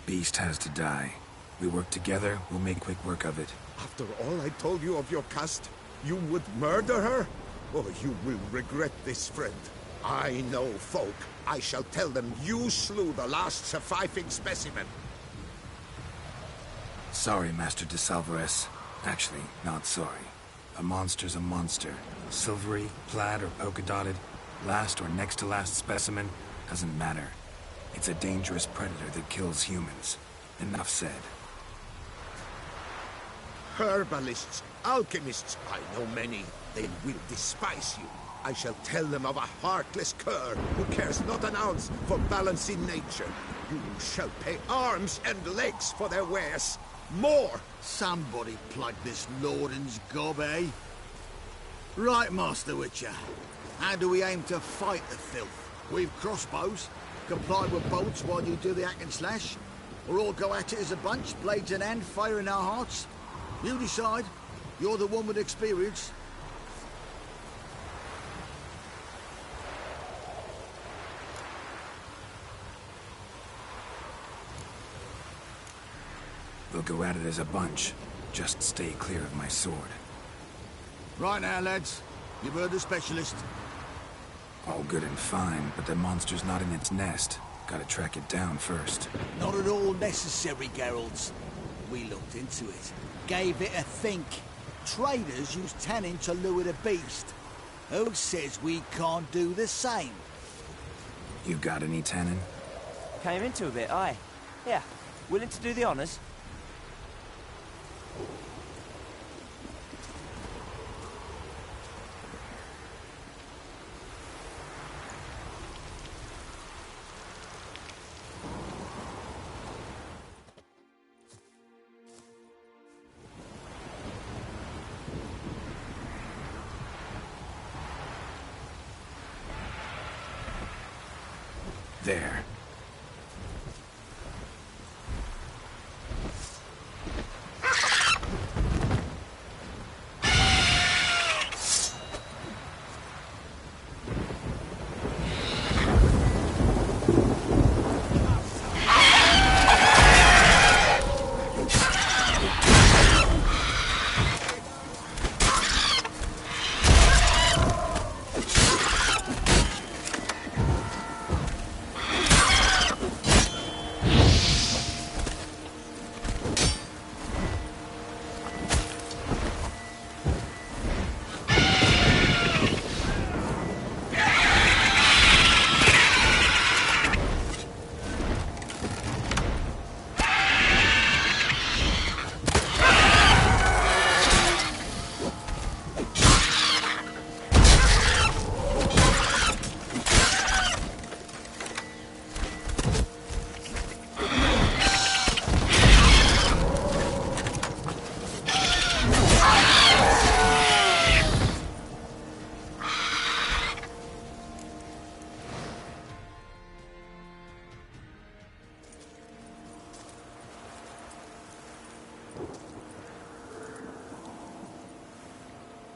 Beast has to die. We work together, we'll make quick work of it. After all I told you of your caste, you would murder her? Oh, you will regret this, friend. I know folk. I shall tell them you slew the last surviving specimen. Sorry, Master de Salvarez. Actually, not sorry. A monster's a monster. Silvery, plaid, or polka-dotted, last or next to last specimen, doesn't matter. It's a dangerous predator that kills humans. Enough said. Herbalists, alchemists, I know many. They will despise you. I shall tell them of a heartless cur who cares not an ounce for balance in nature. You shall pay arms and legs for their wares. More! Somebody plug this Lorden's gob, eh? Right, Master Witcher. How do we aim to fight the filth? We've crossbows. Comply with bolts while you do the hack and slash? Or all go at it as a bunch, blades in hand, fire in our hearts? You decide. You're the one with experience. We'll go at it as a bunch. Just stay clear of my sword. Right now, lads. You've heard the specialist. All good and fine, but the monster's not in its nest. Gotta track it down first. Not at all necessary, Geralds. We looked into it. Gave it a think. Traders use tannin to lure the beast. Who says we can't do the same? You got any tannin? Came into a bit, aye. Yeah, willing to do the honours? There.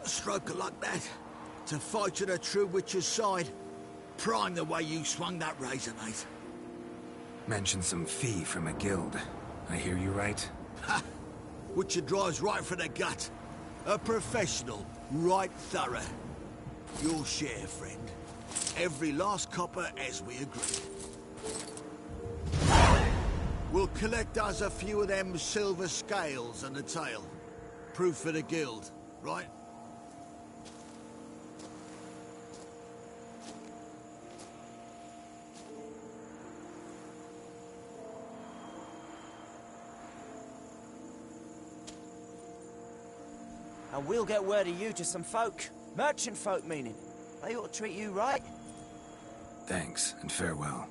A stroke like that. To fight at a true witcher's side. Prime the way you swung that razor, mate. Mentioned some fee from a guild. I hear you right? Ha! Witcher drives right for the gut. A professional, right thorough. Your share, friend. Every last copper as we agreed. We'll collect us a few of them silver scales and a tail. Proof for the guild, right? And we'll get word of you to some folk. Merchant folk, meaning. They ought to treat you right. Thanks, and farewell.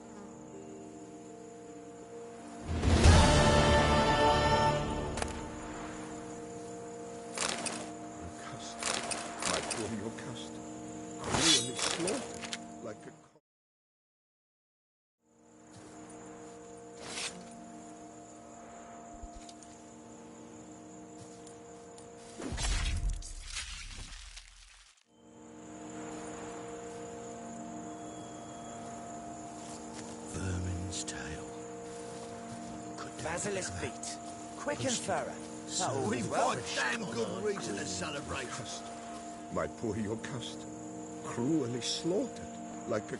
My poor your cust, cruelly slaughtered like a... Vermin's tail. Basilisk beat. Quick and thorough. We've got a damn good reason to celebrate. My poor your cust, cruelly slaughtered like a...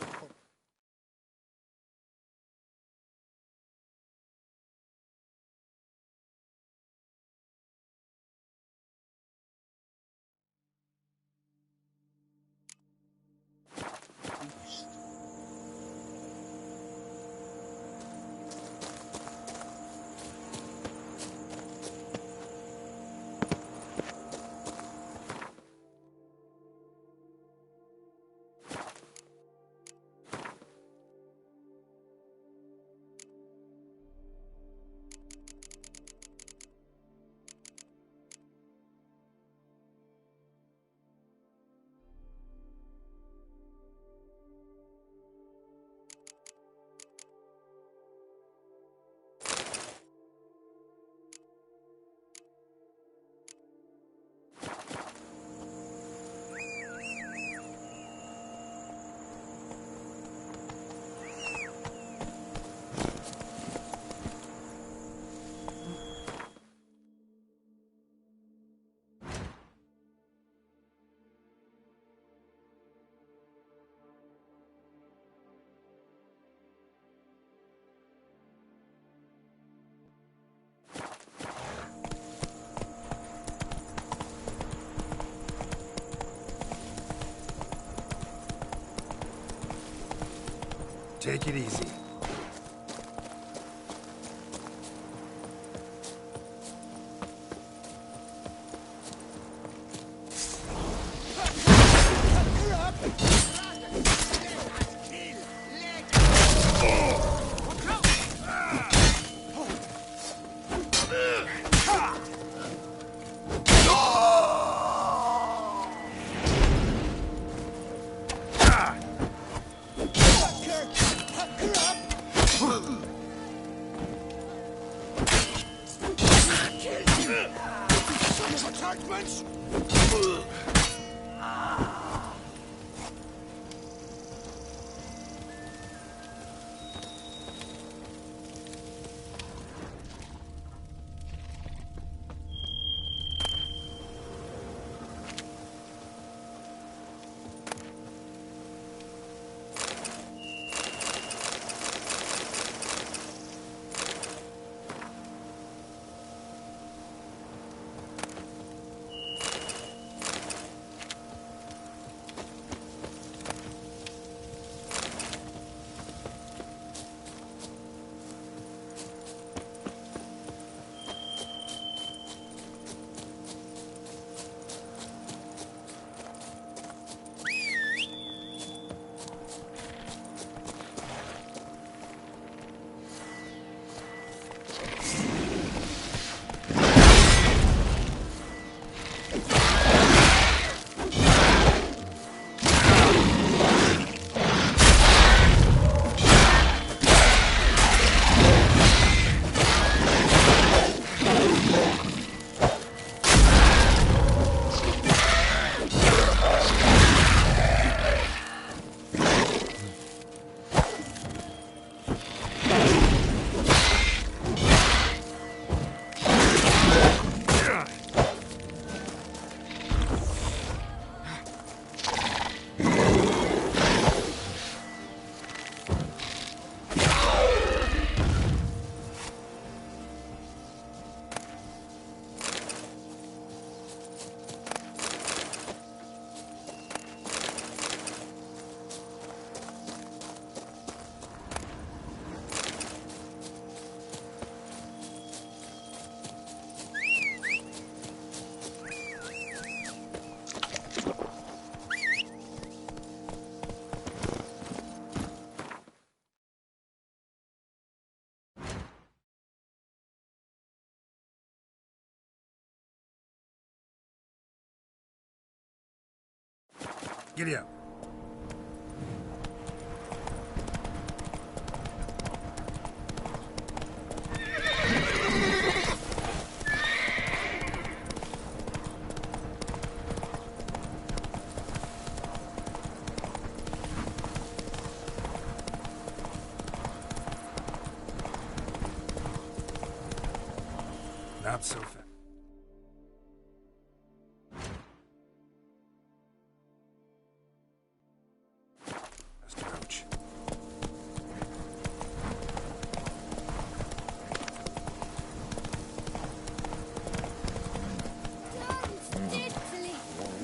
Take it easy. Her up! Giddy up. Not so fast. Approach. Diddly,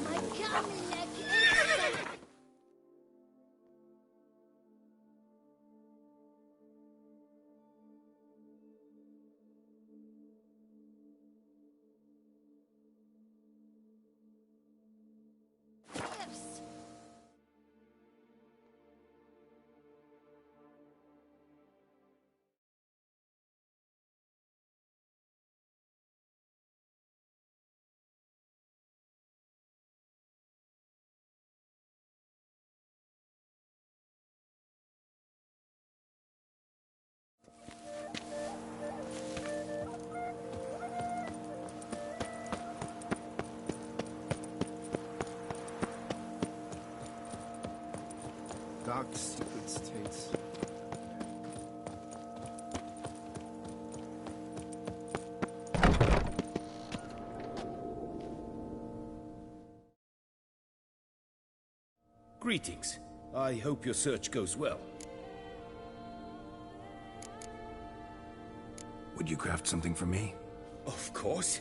I come like inside. Yes. Dark secret states. Greetings. I hope your search goes well. Would you craft something for me? Of course.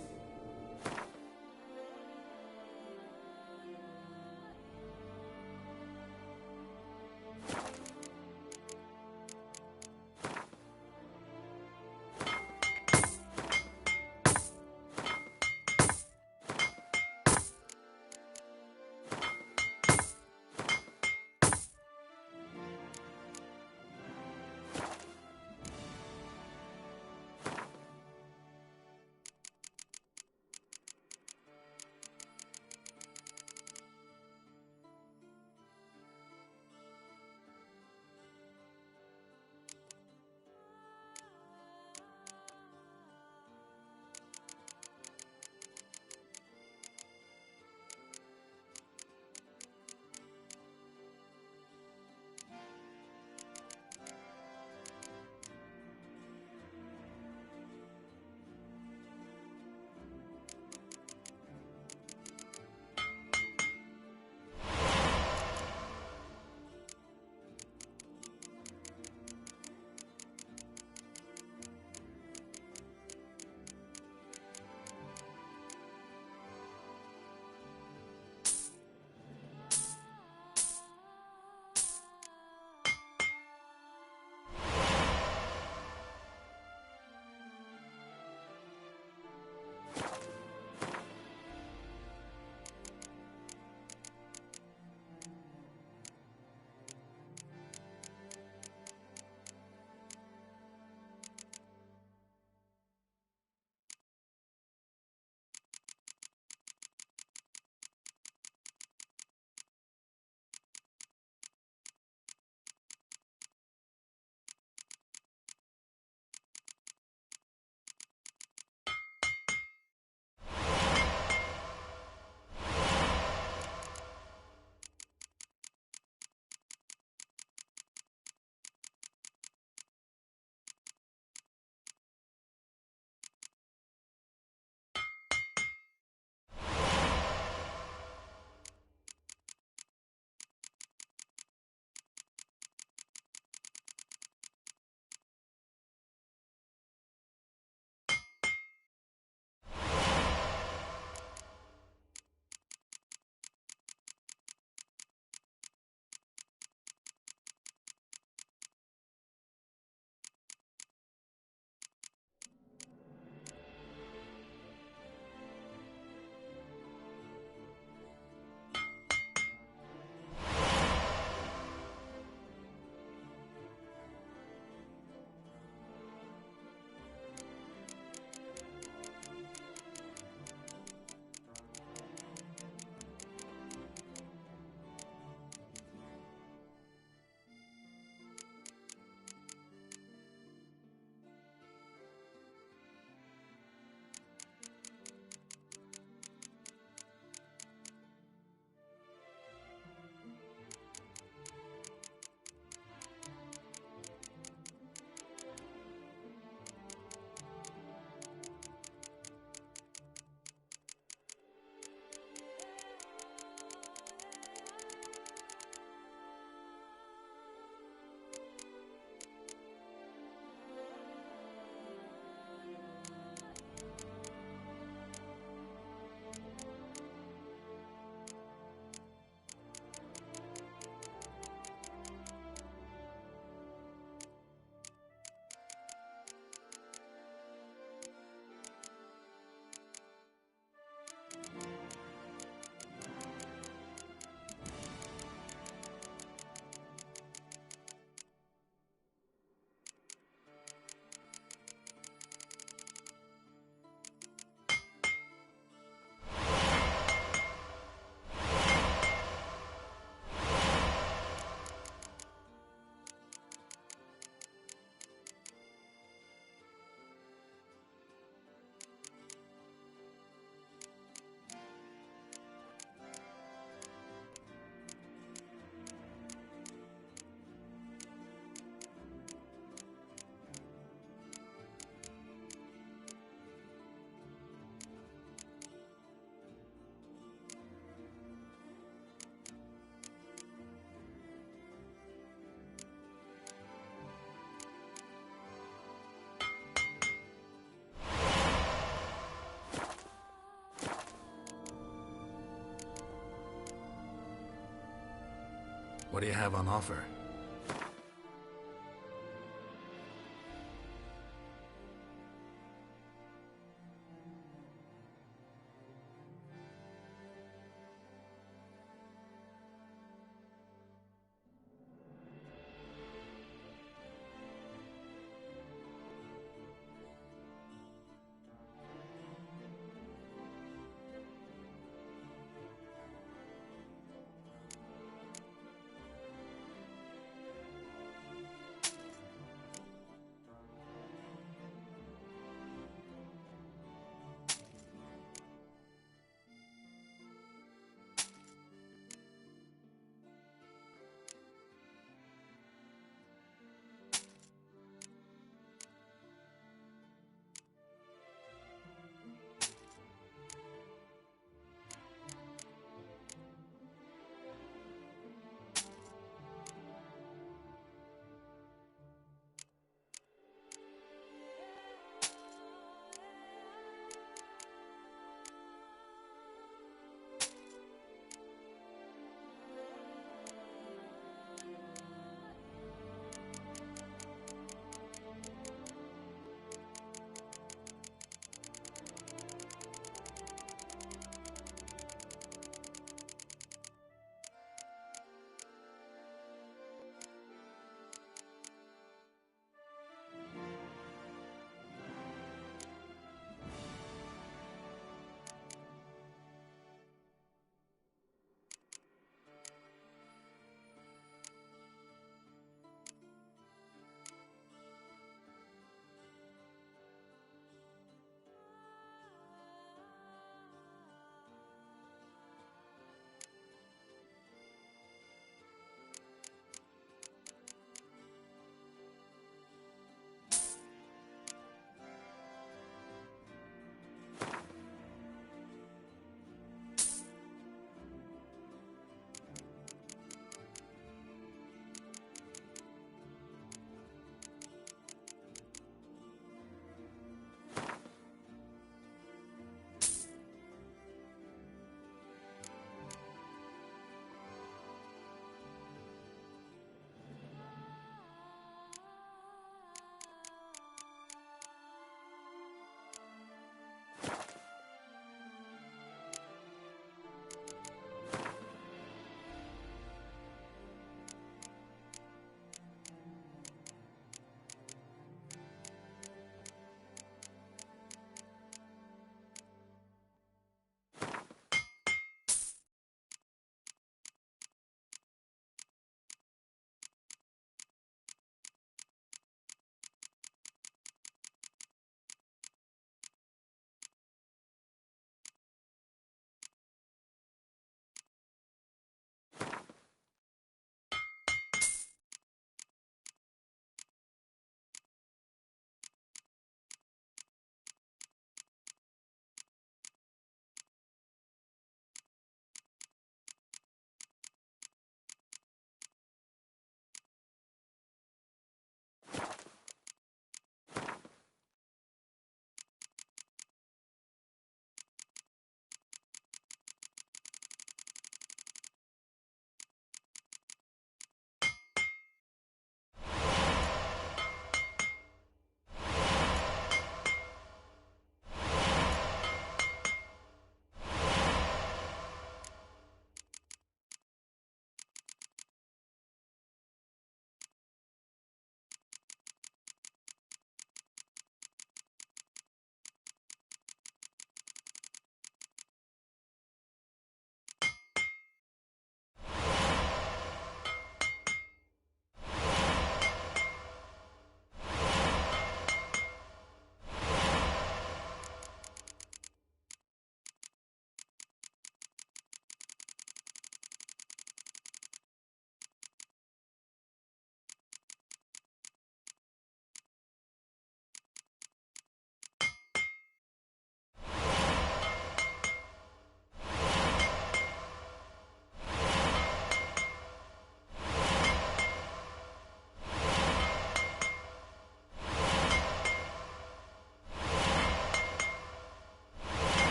What do you have on offer?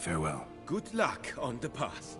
Farewell. Good luck on the path.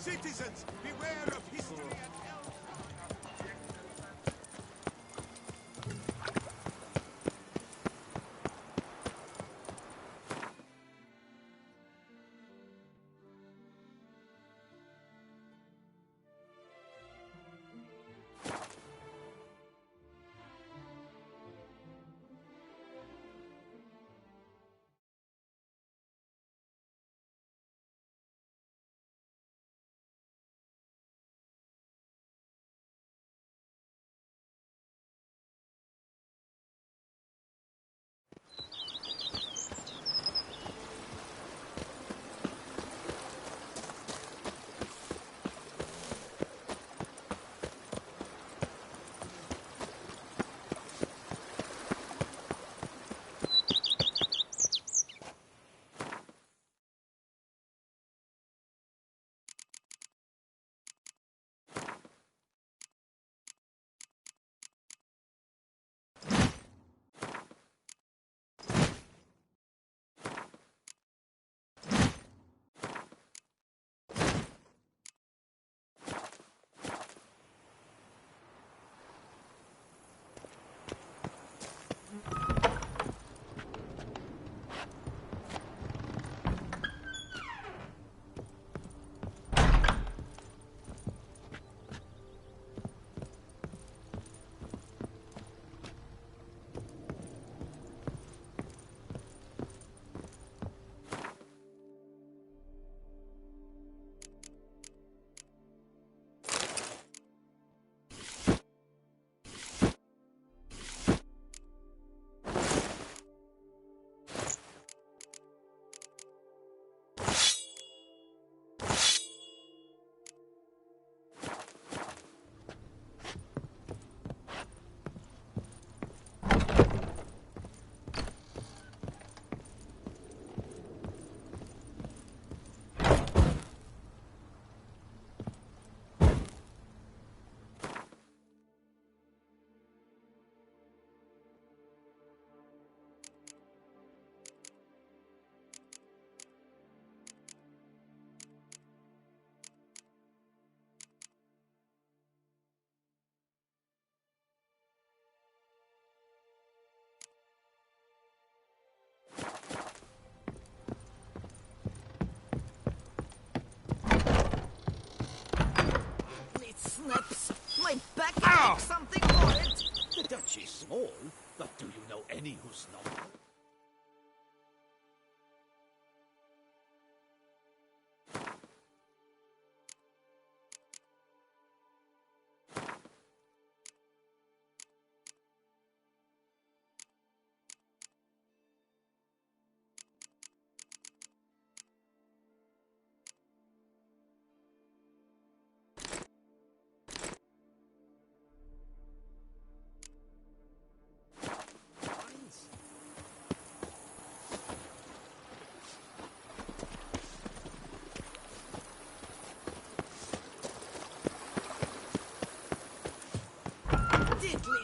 Citizens, beware of history and deadly